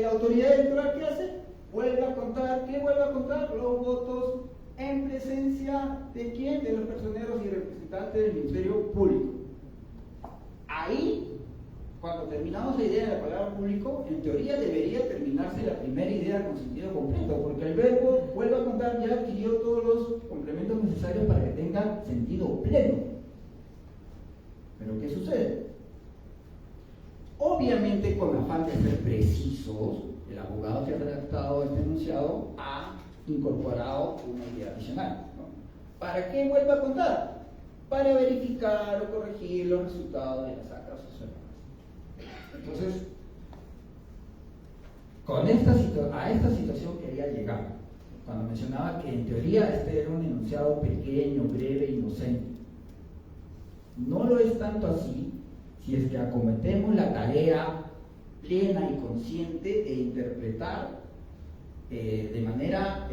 La autoridad electoral, ¿qué hace? Vuelve a contar, ¿qué vuelve a contar? Los votos en presencia de quién, de los personeros y representantes del Ministerio Público. Ahí, cuando terminamos la idea de la palabra público, en teoría debería terminarse la primera idea con sentido completo, porque el verbo vuelve a contar ya adquirió todos los complementos necesarios para que tenga sentido pleno. Pero ¿qué sucede? Obviamente, con afán de ser precisos, el abogado que ha redactado este enunciado ha incorporado una idea adicional, ¿no? ¿Para qué vuelve a contar? Para verificar o corregir los resultados de las actas observadas. Entonces, a esta situación quería llegar, cuando mencionaba que en teoría este era un enunciado pequeño, breve, inocente. No lo es tanto así si es que acometemos la tarea plena y consciente de interpretar de manera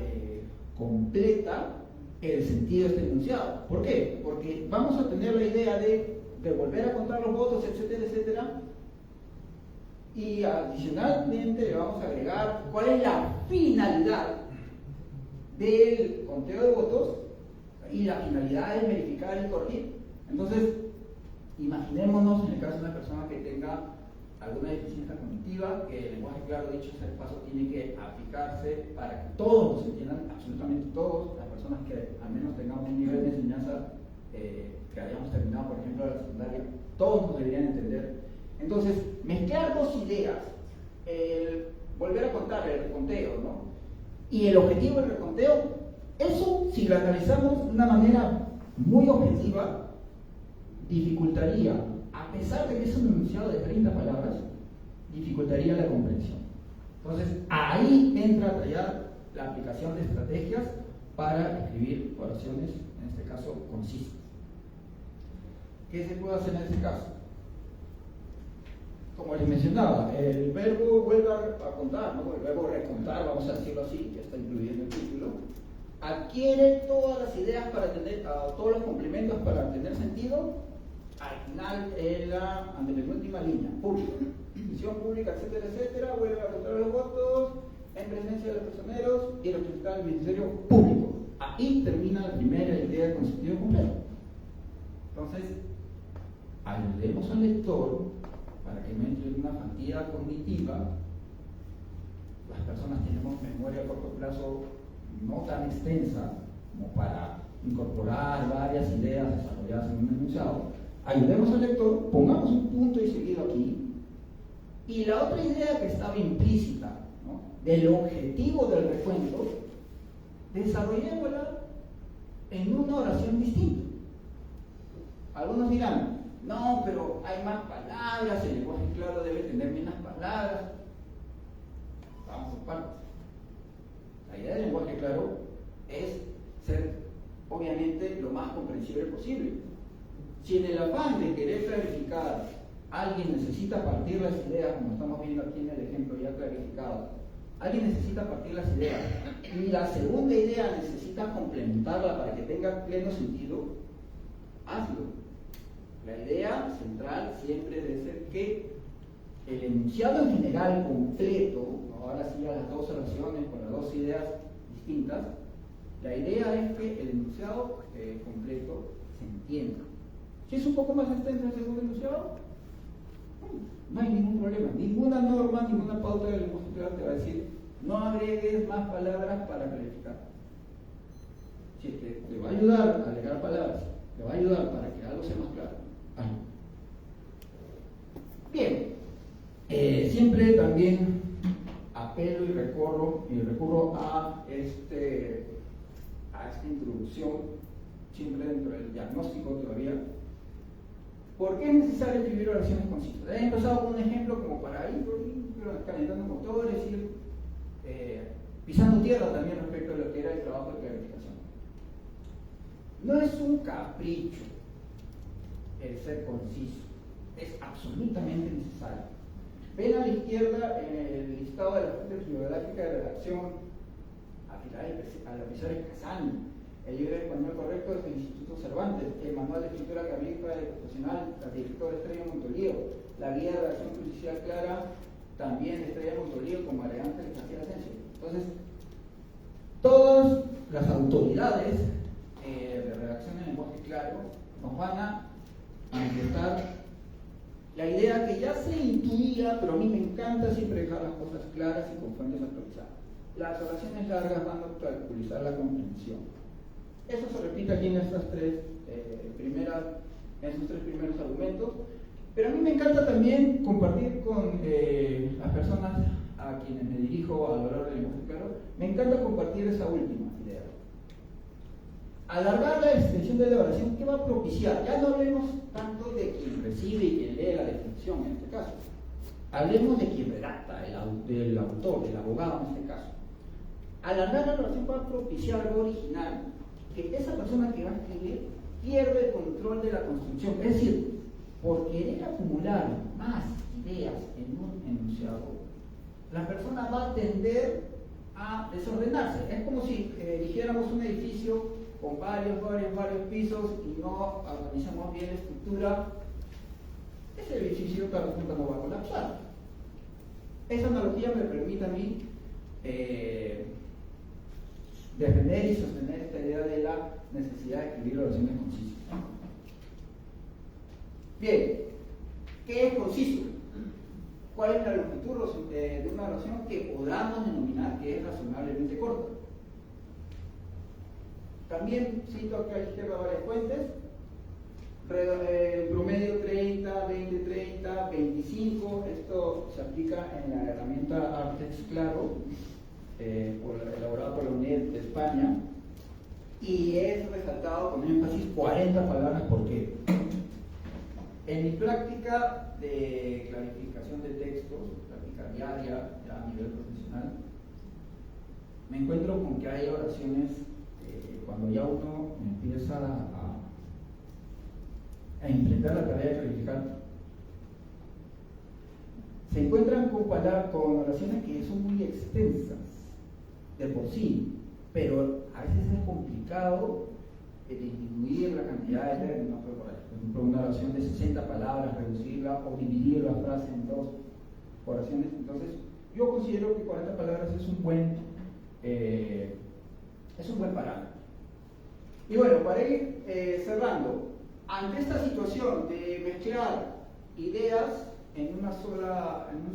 completa el sentido de este enunciado. ¿Por qué? Porque vamos a tener la idea de volver a contar los votos, etcétera, etcétera, y adicionalmente le vamos a agregar cuál es la finalidad del conteo de votos, y la finalidad es verificar y corregir. Entonces, imaginémonos en el caso de una persona que tenga alguna deficiencia cognitiva, que el lenguaje claro, dicho sea de paso, tiene que aplicarse para que todos nos entiendan, absolutamente todos, las personas que al menos tengamos un nivel de enseñanza que hayamos terminado, por ejemplo, la secundaria, todos nos deberían entender. Entonces, mezclar dos ideas, el volver a contar, el reconteo, ¿no? Y el objetivo del reconteo, eso, si lo analizamos de una manera muy objetiva, dificultaría, a pesar de que es un enunciado de 30 palabras, dificultaría la comprensión. Entonces, ahí entra a tallar la aplicación de estrategias para escribir oraciones, en este caso, concisas. ¿Qué se puede hacer en este caso? Como les mencionaba, el verbo vuelve a contar, ¿no? El verbo recontar, vamos a decirlo así, que está incluido en el título, adquiere todas las ideas para tener, todos los complementos para tener sentido. Al final, ante la última línea, público, misión pública, etcétera, etcétera, vuelve a contar los votos en presencia de los personeros y representantes del Ministerio Público. Ahí termina la primera idea con sentido completo. Entonces, ayudemos al lector para que no entre en una fatiga cognitiva. Las personas tenemos memoria a corto plazo no tan extensa como para incorporar varias ideas desarrolladas en un enunciado. Ayudemos al lector, pongamos un punto y seguido aquí, y la otra idea que estaba implícita, ¿no?, del objetivo del recuento, desarrollémosla en una oración distinta. Algunos dirán, no, pero hay más palabras, el lenguaje claro debe tener menos palabras. Vamos por partes. La idea del lenguaje claro es ser, obviamente, lo más comprensible posible. Si en el afán de querer clarificar alguien necesita partir las ideas, como estamos viendo aquí en el ejemplo ya clarificado, alguien necesita partir las ideas y la segunda idea necesita complementarla para que tenga pleno sentido, hazlo. La idea central siempre debe ser que el enunciado en general completo, ahora sí a las dos oraciones con las dos ideas distintas, la idea es que el enunciado completo se entienda. Si es un poco más extenso el segundo enunciado, no hay ningún problema. Ninguna norma, ninguna pauta del lenguaje claro te va a decir No agregues más palabras para calificar. Si es que te va a ayudar a agregar palabras, te va a ayudar para que algo sea más claro, hazlo. Bien, siempre también apelo y recurro a esta introducción, siempre dentro del diagnóstico todavía. ¿Por qué es necesario escribir oraciones concisas? He empezado con un ejemplo como para ir calentando motores, ir pisando tierra también respecto a lo que era el trabajo de clarificación. No es un capricho el ser conciso, es absolutamente necesario. Ven a la izquierda en el listado de la fuente bibliográfica de redacción al oficial Casani, el libro de español correcto del Instituto Cervantes, el manual de escritura académica del profesional, la directora Estrella Montolío, la guía de redacción judicial clara, también de Estrella Montolío con María Ángeles García Asensio. Entonces, todas las autoridades de redacción en lenguaje claro nos van a manifestar la idea que ya se intuía, pero a mí me encanta siempre dejar las cosas claras y con fuentes actualizadas. Las oraciones largas van a obstaculizar la comprensión. Eso se repite aquí en estos tres primeros argumentos, pero a mí me encanta también compartir con las personas a quienes me dirijo a lo largo del lenguaje claro, me encanta compartir esa última idea. Alargar la extensión de la oración, ¿qué va a propiciar? Ya no hablemos tanto de quien recibe y quien lee la definición en este caso. Hablemos de quien redacta, del autor, del abogado en este caso. Alargar la oración va a propiciar algo original, que esa persona que va a escribir pierde el control de la construcción. Es decir, por querer acumular más ideas en un enunciado, la persona va a tender a desordenarse. Es como si dijéramos un edificio con varios pisos y no organizamos bien la estructura. Ese edificio tarde o temprano no va a colapsar. Esa analogía me permite a mí defender y sostener esta idea de la necesidad de escribir oraciones concisas. Bien, ¿qué es conciso? ¿Cuál es la longitud de una oración que podamos denominar que es razonablemente corta? También cito acá a la izquierda varias fuentes. En promedio 30, 20, 30, 25. Esto se aplica en la herramienta Artex Claro, elaborada por la UNED de España. Y es resaltado con énfasis 40 palabras por qué. En mi práctica de clarificación de textos, práctica diaria, ya a nivel profesional, me encuentro con que hay oraciones cuando ya uno empieza a implementar la tarea de clarificar, se encuentran con oraciones que son muy extensas de por sí, pero a veces es complicado disminuir la cantidad de términos. Por ejemplo, una oración de 60 palabras, reducirla o dividir la frase en dos oraciones. Entonces, yo considero que 40 palabras es un buen parámetro. Y bueno, para ir cerrando, ante esta situación de mezclar ideas en un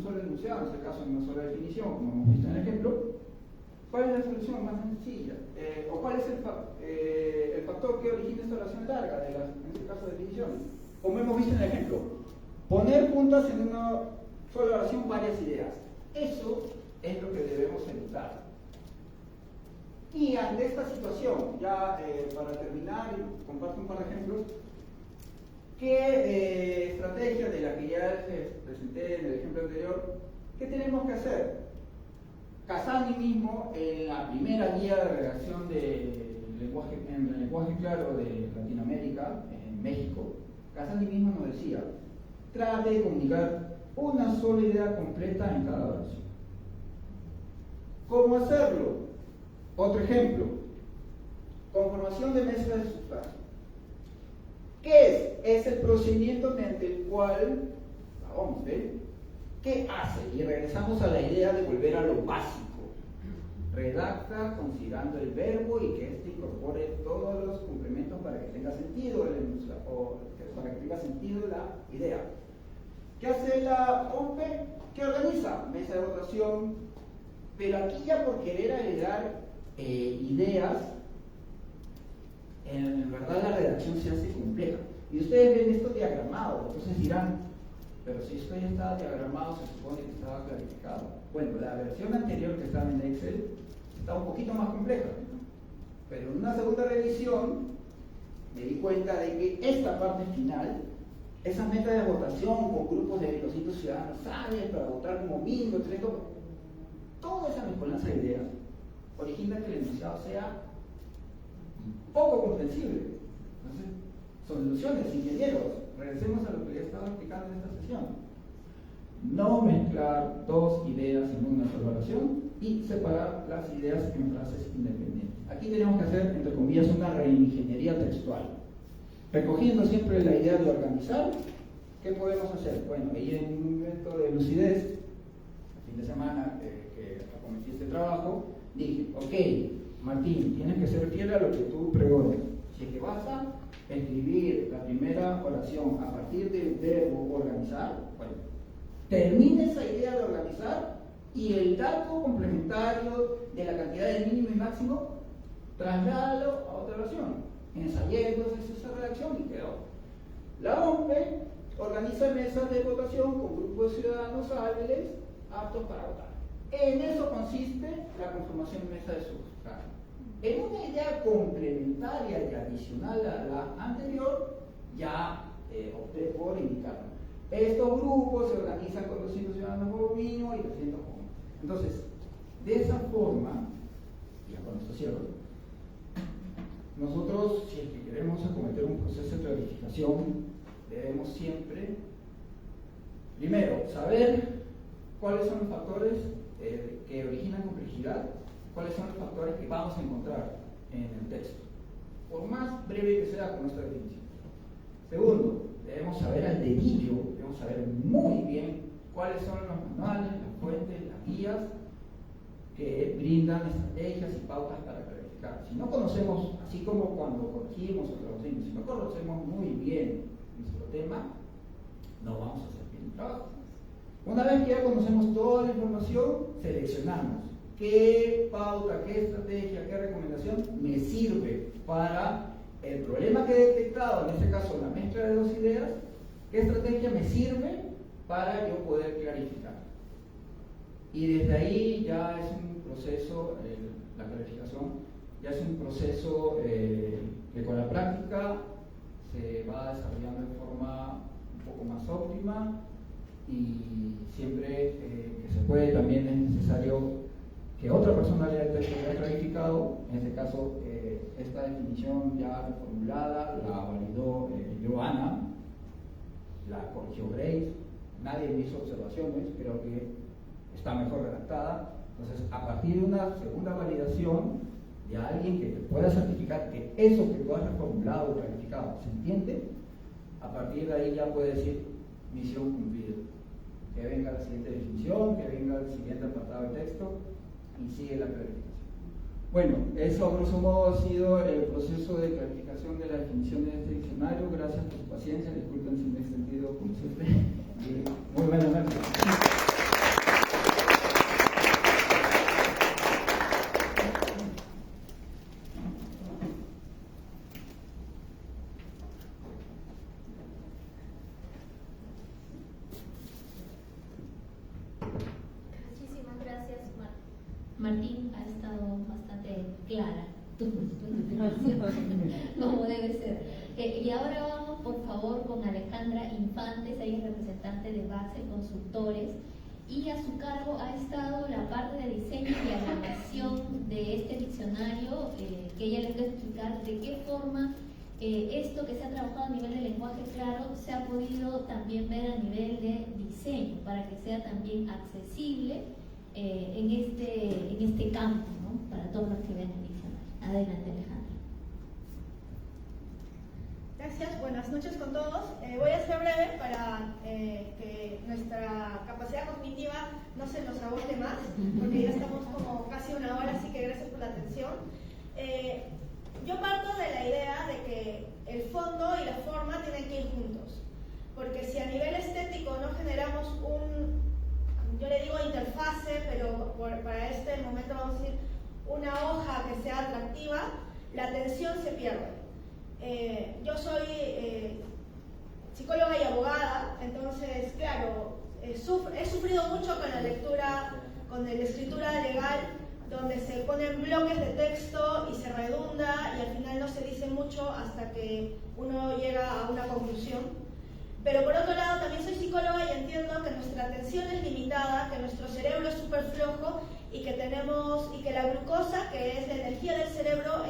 solo enunciado, en este caso en una sola definición, como hemos visto en el ejemplo, ¿cuál es la solución más sencilla? ¿O cuál es el factor que origina esta oración larga, en este caso definiciones? Como hemos visto en el ejemplo, poner juntas en una sola oración varias ideas. Eso es lo que debemos evitar. Y ante esta situación, ya para terminar, comparto un par de ejemplos. ¿Qué estrategia de la que ya presenté en el ejemplo anterior, qué tenemos que hacer? Casani mismo, en la primera guía de redacción en el lenguaje claro de Latinoamérica, en México, Casani mismo nos decía, trate de comunicar una sola idea completa en cada oración. ¿Cómo hacerlo? Otro ejemplo, conformación de mesa de sufragio. ¿Qué es? Es el procedimiento mediante el cual, vamos, ¿qué hace? Y regresamos a la idea de volver a lo básico. Redacta considerando el verbo y que éste incorpore todos los complementos para que tenga sentido para que tenga sentido la idea. ¿Qué hace la OMPE? ¿Qué organiza? Mesa de votación, Pero aquí ya por querer agregar ideas, en verdad la redacción se hace compleja. Y ustedes ven esto diagramado, entonces dirán, pero si esto ya estaba diagramado, se supone que estaba clarificado. Bueno, la versión anterior que estaba en Excel está un poquito más compleja. Pero en una segunda revisión me di cuenta de que esta parte final, esa meta de votación con grupos de 200 ciudadanos, ¿sabes? Para votar como mínimo, toda esa mezcolanza de ideas origina que el enunciado sea poco comprensible. Entonces, soluciones, ingenieros, regresemos a lo que ya estaba explicando en esta sesión. No mezclar dos ideas en una sola oración y separar las ideas en frases independientes. Aquí tenemos que hacer, entre comillas, una reingeniería textual. Recogiendo siempre la idea de organizar, ¿qué podemos hacer? Bueno, ahí en un momento de lucidez, el fin de semana que acometí este trabajo, dije, ok, Martín, tienes que ser fiel a lo que tú pregones. Si es que vas a escribir la primera oración a partir del verbo organizar, bueno, termina esa idea de organizar y el dato complementario de la cantidad de mínimo y máximo, trasládalo a otra oración. Ensayé entonces esa redacción y quedó. La OMPE organiza mesas de votación con grupos de ciudadanos hábiles aptos para votar. En eso consiste la conformación de mesa de sufragio. En una idea complementaria y adicional a la anterior, ya opté por indicarlo. Estos grupos se organizan con 200 ciudadanos por mínimo y 300 por mínimo. Entonces, de esa forma, ya con esto cierro, nosotros, si es que queremos acometer un proceso de clarificación, debemos siempre, primero, saber cuáles son los factores que originan complejidad, cuáles son los factores que vamos a encontrar en el texto, por más breve que sea con esta definición. Segundo, debemos saber al dedillo, debemos saber muy bien cuáles son los manuales, las fuentes, las guías que brindan estrategias y pautas para clarificar. Si no conocemos, así como cuando corregimos o traducimos, si no conocemos muy bien nuestro tema, no vamos a hacer bien el trabajo. Una vez que ya conocemos toda la información, seleccionamos qué pauta, qué estrategia, qué recomendación me sirve para el problema que he detectado, en este caso la mezcla de dos ideas, qué estrategia me sirve para yo poder clarificar. Y desde ahí ya es un proceso, la clarificación, ya es un proceso que con la práctica se va desarrollando de forma un poco más óptima y siempre que se puede también es necesario que otra persona lea el texto ya clarificado. En este caso, esta definición ya reformulada la validó Joana, la corrigió Grace, nadie me hizo observaciones, creo que está mejor redactada. Entonces, a partir de una segunda validación de alguien que te pueda certificar que eso que tú has reformulado o clarificado se entiende, a partir de ahí ya puedes decir misión cumplida. Que venga la siguiente definición, que venga el siguiente apartado del texto y sigue la clarificación. Bueno, eso a grosso modo ha sido el proceso de clarificación de la definición de este diccionario. Gracias por su paciencia, disculpen si me he extendido como siempre. Muy buenas noches. Martín, ha estado bastante clara tu explicación, como debe ser. Y ahora vamos, por favor, con Alejandra Infantes, ella es representante de Base Consultores, y a su cargo ha estado la parte de diseño y elaboración de este diccionario, que ella les va a explicar de qué forma esto que se ha trabajado a nivel de lenguaje claro se ha podido también ver a nivel de diseño, para que sea también accesible en este campo, ¿no? Para todos los que ven el diccionario. Adelante, Alejandra. Gracias, buenas noches con todos. Voy a ser breve para que nuestra capacidad cognitiva no se nos agote más, porque ya estamos como casi una hora, así que gracias por la atención. Yo parto de la idea de que el fondo y la forma tienen que ir juntos, porque si a nivel estético no generamos un yo le digo interfase, pero para este momento vamos a decir una hoja que sea atractiva, la atención se pierde. Yo soy psicóloga y abogada, entonces, claro, he sufrido mucho con la lectura, con la escritura legal, donde se ponen bloques de texto y se redunda y al final no se dice mucho hasta que uno llega a una conclusión. Pero por otro lado también soy psicóloga y entiendo que nuestra atención es limitada, que nuestro cerebro es súper flojo y que la glucosa, que es la energía del cerebro,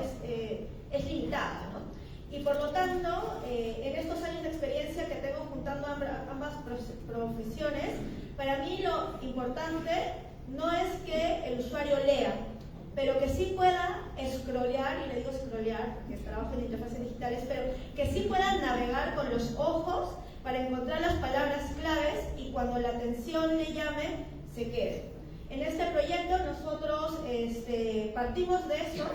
es limitada, ¿no? Y por lo tanto, en estos años de experiencia que tengo juntando ambas profesiones, para mí lo importante no es que el usuario lea, pero que sí pueda scrollear, y le digo scrollear porque trabajo en interfaces digitales, pero que sí pueda navegar con los ojos para encontrar las palabras claves y cuando la atención le llame, se quede. En este proyecto nosotros partimos de eso,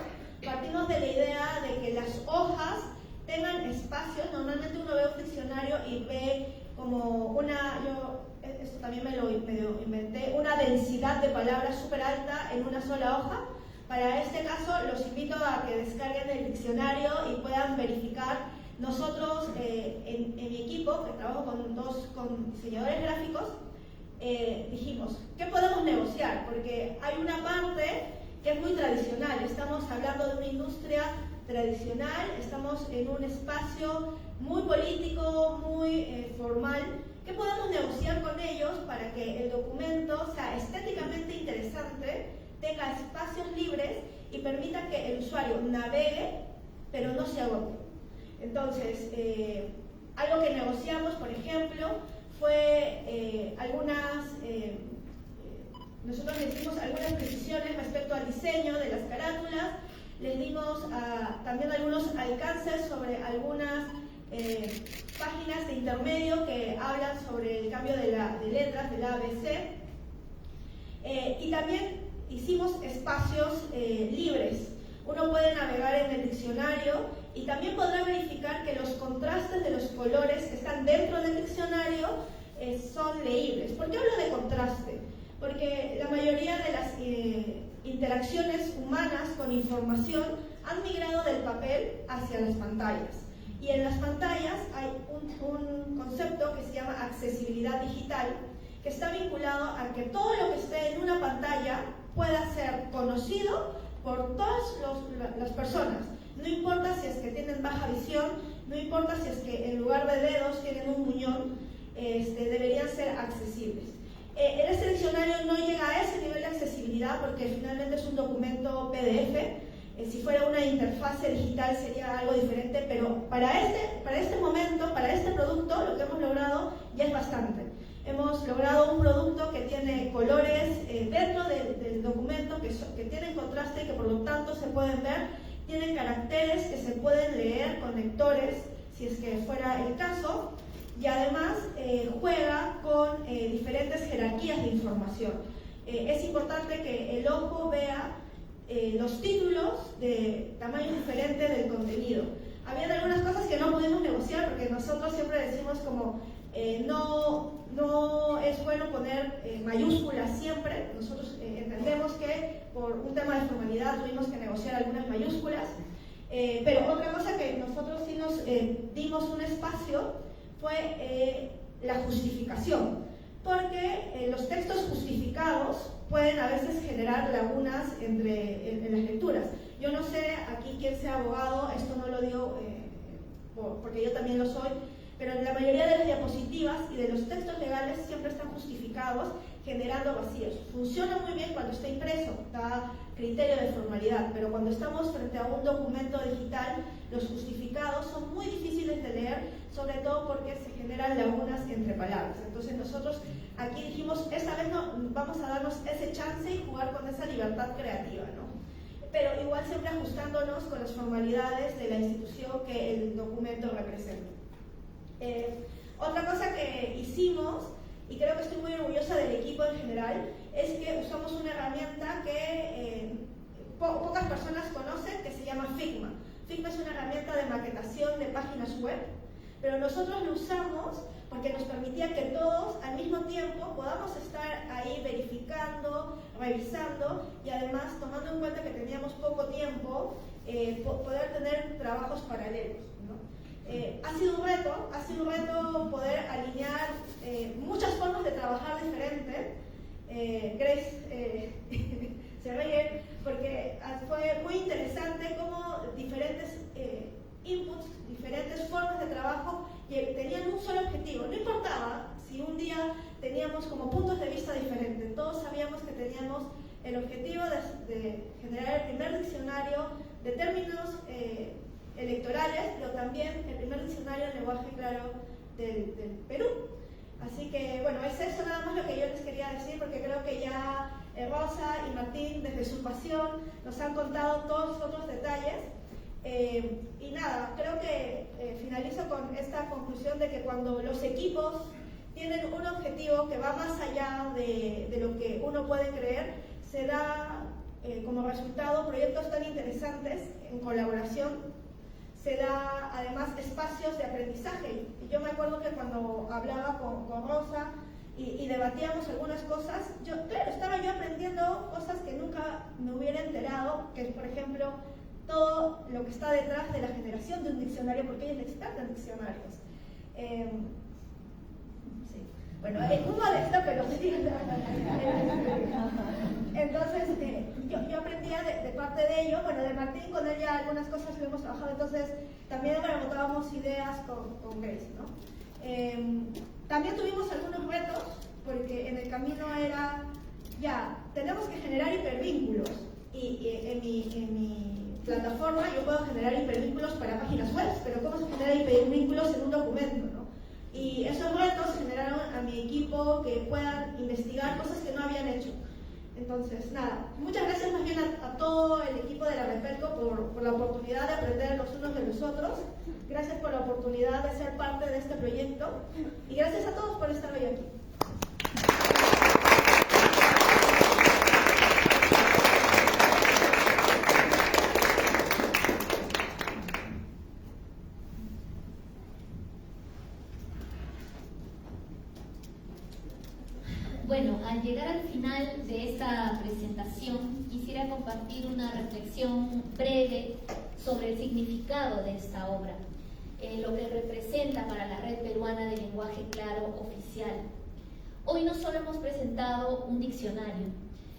partimos de la idea de que las hojas tengan espacios. Normalmente uno ve un diccionario y ve como esto también me lo inventé, una densidad de palabras súper alta en una sola hoja. Para este caso los invito a que descarguen el diccionario y puedan verificar. Nosotros en mi equipo, que trabajo con diseñadores gráficos, dijimos, ¿qué podemos negociar? Porque hay una parte que es muy tradicional, estamos hablando de una industria tradicional, estamos en un espacio muy político, muy formal. ¿Qué podemos negociar con ellos para que el documento sea estéticamente interesante, tenga espacios libres y permita que el usuario navegue, pero no se agote? Entonces, algo que negociamos, por ejemplo, fue nosotros les dimos algunas precisiones respecto al diseño de las carátulas, les dimos también algunos alcances sobre algunas páginas de intermedio que hablan sobre el cambio de letras del ABC, y también hicimos espacios libres. Uno puede navegar en el diccionario y también podrá verificar que los contrastes de los colores que están dentro del diccionario son leíbles. ¿Por qué hablo de contraste? Porque la mayoría de las interacciones humanas con información han migrado del papel hacia las pantallas. Y en las pantallas hay un concepto que se llama accesibilidad digital, que está vinculado a que todo lo que esté en una pantalla pueda ser conocido por todas las personas. No importa si es que tienen baja visión, no importa si es que en lugar de dedos tienen un muñón, deberían ser accesibles. En este diccionario no llega a ese nivel de accesibilidad porque finalmente es un documento PDF. Si fuera una interfase digital sería algo diferente, pero para este momento, para este producto, lo que hemos logrado ya es bastante. Hemos logrado un producto que tiene colores dentro del documento que tienen contraste y que por lo tanto se pueden ver, tienen caracteres que se pueden leer con lectores, si es que fuera el caso, y además juega con diferentes jerarquías de información. Es importante que el ojo vea los títulos de tamaños diferentes del contenido. Habían algunas cosas que no pudimos negociar porque nosotros siempre decimos como no es bueno poner mayúsculas siempre. Nosotros entendemos que por un tema de formalidad tuvimos que negociar algunas mayúsculas, pero otra cosa que nosotros sí nos dimos un espacio fue la justificación, porque los textos justificados pueden a veces generar lagunas en las lecturas. Yo no sé aquí quién sea abogado, esto no lo digo porque yo también lo soy, pero en la mayoría de las diapositivas y de los textos legales siempre están justificados, generando vacíos. Funciona muy bien cuando está impreso, da criterio de formalidad, pero cuando estamos frente a un documento digital, los justificados son muy difíciles de leer, sobre todo porque se generan lagunas entre palabras. Entonces nosotros aquí dijimos, esta vez no, vamos a darnos ese chance y jugar con esa libertad creativa, ¿no? Pero igual siempre ajustándonos con las formalidades de la institución que el documento representa. Otra cosa que hicimos, y creo que estoy muy orgullosa del equipo en general, es que usamos una herramienta que pocas personas conocen, que se llama Figma. Figma es una herramienta de maquetación de páginas web, pero nosotros lo usamos porque nos permitía que todos al mismo tiempo tiempo podamos estar ahí verificando, revisando y además tomando en cuenta que teníamos poco tiempo, poder tener trabajos paralelos, ¿no? Ha sido un reto poder alinear muchas formas de trabajar diferentes. Grace se ríe porque fue muy interesante cómo diferentes inputs, diferentes formas de trabajo tenían un solo objetivo. No importaba si un día teníamos como puntos de vista diferentes, todos sabíamos que teníamos el objetivo de generar el primer diccionario de términos electorales, pero también el primer diccionario en lenguaje claro del Perú. Así que bueno, es eso nada más lo que yo les quería decir, porque creo que ya Rosa y Martín, desde su pasión, nos han contado todos los otros detalles. Y nada, creo que finalizo con esta conclusión de que cuando los equipos tienen un objetivo que va más allá de lo que uno puede creer, se da como resultado proyectos tan interesantes en colaboración, se da además espacios de aprendizaje. Y yo me acuerdo que cuando hablaba con Rosa y debatíamos algunas cosas, estaba yo aprendiendo cosas que nunca me hubiera enterado, que es, por ejemplo, todo lo que está detrás de la generación de un diccionario, porque ella es experta en diccionarios. Sí. Bueno, es muy modesto, pero sí. Entonces, yo aprendía de parte de ellos, bueno, de Martín, con él ya algunas cosas lo hemos trabajado, entonces también rebotábamos ideas con Grace, ¿no? También tuvimos algunos retos, porque en el camino era, ya, tenemos que generar hipervínculos, y en mi plataforma yo puedo generar hipervínculos para páginas web, pero ¿cómo se genera hipervínculos en un documento, no? Y esos retos generaron a mi equipo que puedan investigar cosas que no habían hecho. Entonces, nada, muchas gracias más bien a todo el equipo de la Repelco por la oportunidad de aprender los unos de los otros. Gracias por la oportunidad de ser parte de este proyecto y gracias a todos por estar hoy aquí. Bueno, al llegar al final de esta presentación, quisiera compartir una reflexión breve sobre el significado de esta obra, lo que representa para la Red Peruana de Lenguaje Claro Oficial. Hoy no solo hemos presentado un diccionario,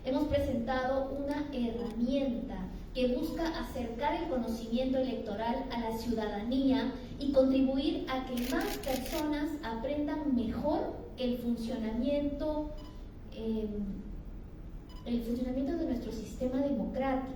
hemos presentado una herramienta que busca acercar el conocimiento electoral a la ciudadanía y contribuir a que más personas aprendan mejor el funcionamiento de nuestro sistema democrático.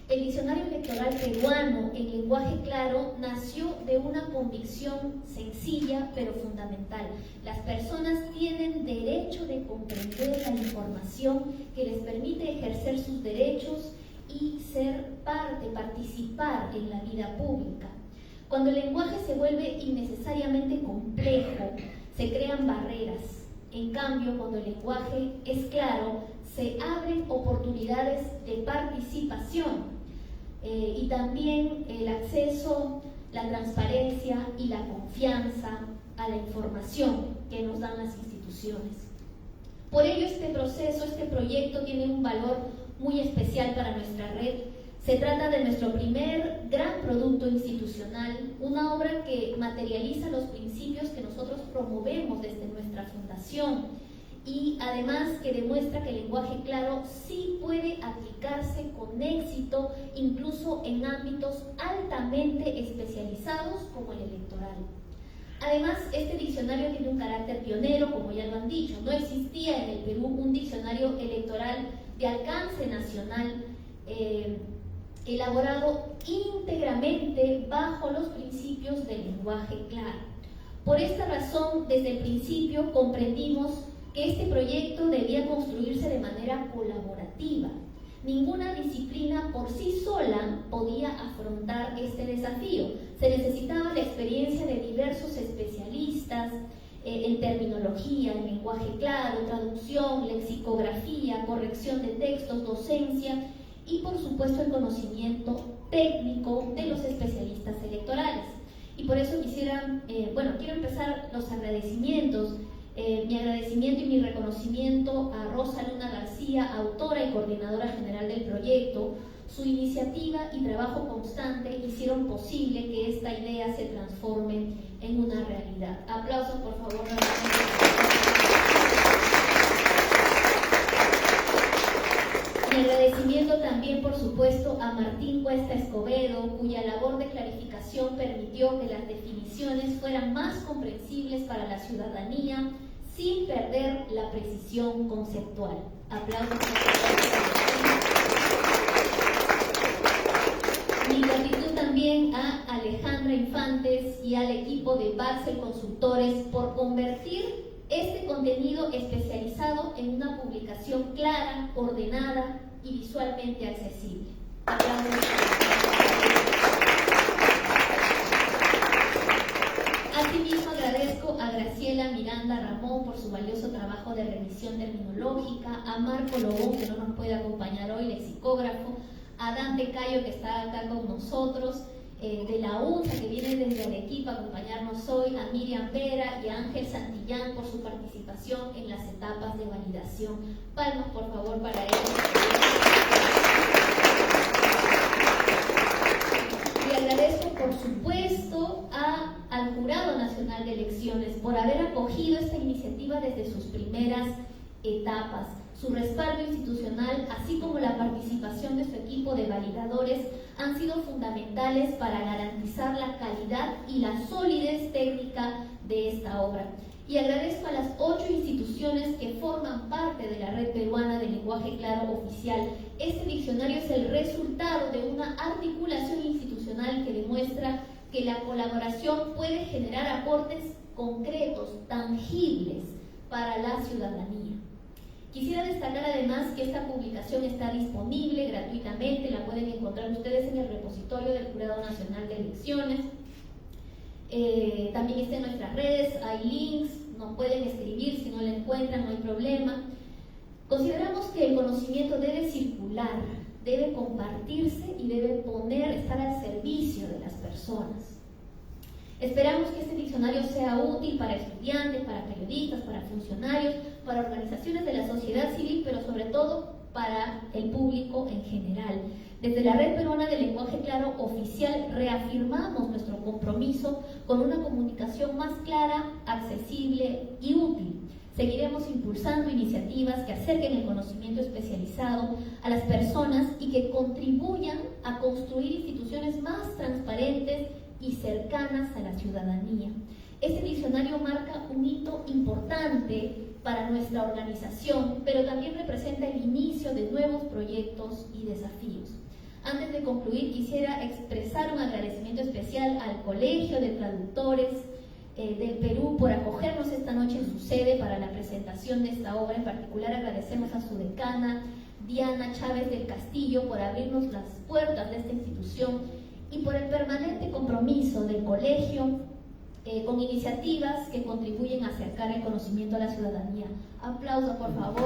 El diccionario electoral peruano en lenguaje claro nació de una convicción sencilla pero fundamental. Las personas tienen derecho de comprender la información que les permite ejercer sus derechos y ser participar en la vida pública. Cuando el lenguaje se vuelve innecesariamente complejo, se crean barreras. En cambio, cuando el lenguaje es claro, se abren oportunidades de participación y también el acceso, la transparencia y la confianza a la información que nos dan las instituciones. Por ello, este proceso, este proyecto tiene un valor muy especial para nuestra red. Se trata de nuestro primer gran producto institucional, una obra que materializa los principios que nosotros promovemos desde nuestra fundación y además que demuestra que el lenguaje claro sí puede aplicarse con éxito incluso en ámbitos altamente especializados como el electoral. Además, este diccionario tiene un carácter pionero, como ya lo han dicho. No existía en el Perú un diccionario electoral de alcance nacional elaborado íntegramente bajo los principios del lenguaje claro. Por esta razón, desde el principio comprendimos que este proyecto debía construirse de manera colaborativa. Ninguna disciplina por sí sola podía afrontar este desafío. Se necesitaba la experiencia de diversos especialistas en terminología, en lenguaje claro, traducción, lexicografía, corrección de textos, docencia y por supuesto el conocimiento técnico de los especialistas electorales. Y por eso quiero empezar los agradecimientos Mi agradecimiento y mi reconocimiento a Rosa Luna García, autora y coordinadora general del proyecto. Su iniciativa y trabajo constante hicieron posible que esta idea se transforme en una realidad. Aplausos, por favor. Mi agradecimiento también, por supuesto, a Martín Cuesta Escobedo, cuya labor de clarificación permitió que las definiciones fueran más comprensibles para la ciudadanía sin perder la precisión conceptual. Aplausos. Mi gratitud también a Alejandra Infantes y al equipo de Baxel Consultores por convertir este contenido especializado en una publicación clara, ordenada y visualmente accesible. Asimismo, agradezco a Graciela Miranda Ramón por su valioso trabajo de revisión terminológica, a Marco Lobón, que no nos puede acompañar hoy, lexicógrafo, a Dante Cayo, que está acá con nosotros, de la UNSA, que viene desde Arequipa a acompañarnos hoy, a Miriam Vera y a Ángel Santillán por su participación en las etapas de validación. Palmas, por favor, para ellos. Y agradezco, por supuesto, al Jurado Nacional de Elecciones por haber acogido esta iniciativa desde sus primeras etapas. Su respaldo institucional, así como la participación de su equipo de validadores, han sido fundamentales para garantizar la calidad y la solidez técnica de esta obra. Y agradezco a las 8 instituciones que forman parte de la Red Peruana de Lenguaje Claro Oficial. Este diccionario es el resultado de una articulación institucional que demuestra que la colaboración puede generar aportes concretos, tangibles para la ciudadanía. Quisiera destacar además que esta publicación está disponible gratuitamente, la pueden encontrar ustedes en el repositorio del Jurado Nacional de Elecciones. También está en nuestras redes, hay links, nos pueden escribir si no la encuentran, no hay problema. Consideramos que el conocimiento debe circular, debe compartirse y debe estar al servicio de las personas. Esperamos que este diccionario sea útil para estudiantes, para periodistas, para funcionarios, para organizaciones de la sociedad civil, pero sobre todo para el público en general. Desde la Red Peruana de Lenguaje Claro Oficial reafirmamos nuestro compromiso con una comunicación más clara, accesible y útil. Seguiremos impulsando iniciativas que acerquen el conocimiento especializado a las personas y que contribuyan a construir instituciones más transparentes y cercanas a la ciudadanía. Este diccionario marca un hito importante para nuestra organización, pero también representa el inicio de nuevos proyectos y desafíos. Antes de concluir, quisiera expresar un agradecimiento especial al Colegio de Traductores del Perú por acogernos esta noche en su sede para la presentación de esta obra. En particular, agradecemos a su decana, Diana Chávez del Castillo, por abrirnos las puertas de esta institución y por el permanente compromiso del colegio con iniciativas que contribuyen a acercar el conocimiento a la ciudadanía. Aplausos, por favor.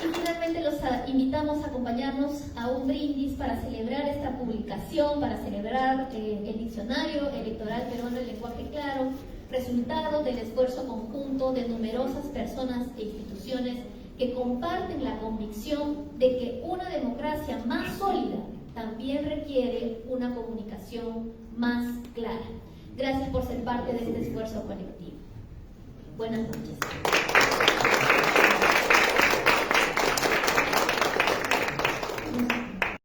Y finalmente los invitamos a acompañarnos a un brindis para celebrar esta publicación, para celebrar el Diccionario Electoral Peruano de Lenguaje Claro, resultado del esfuerzo conjunto de numerosas personas e instituciones que comparten la convicción de que una democracia más sólida también requiere una comunicación más clara. Gracias por ser parte de este esfuerzo colectivo. Buenas noches.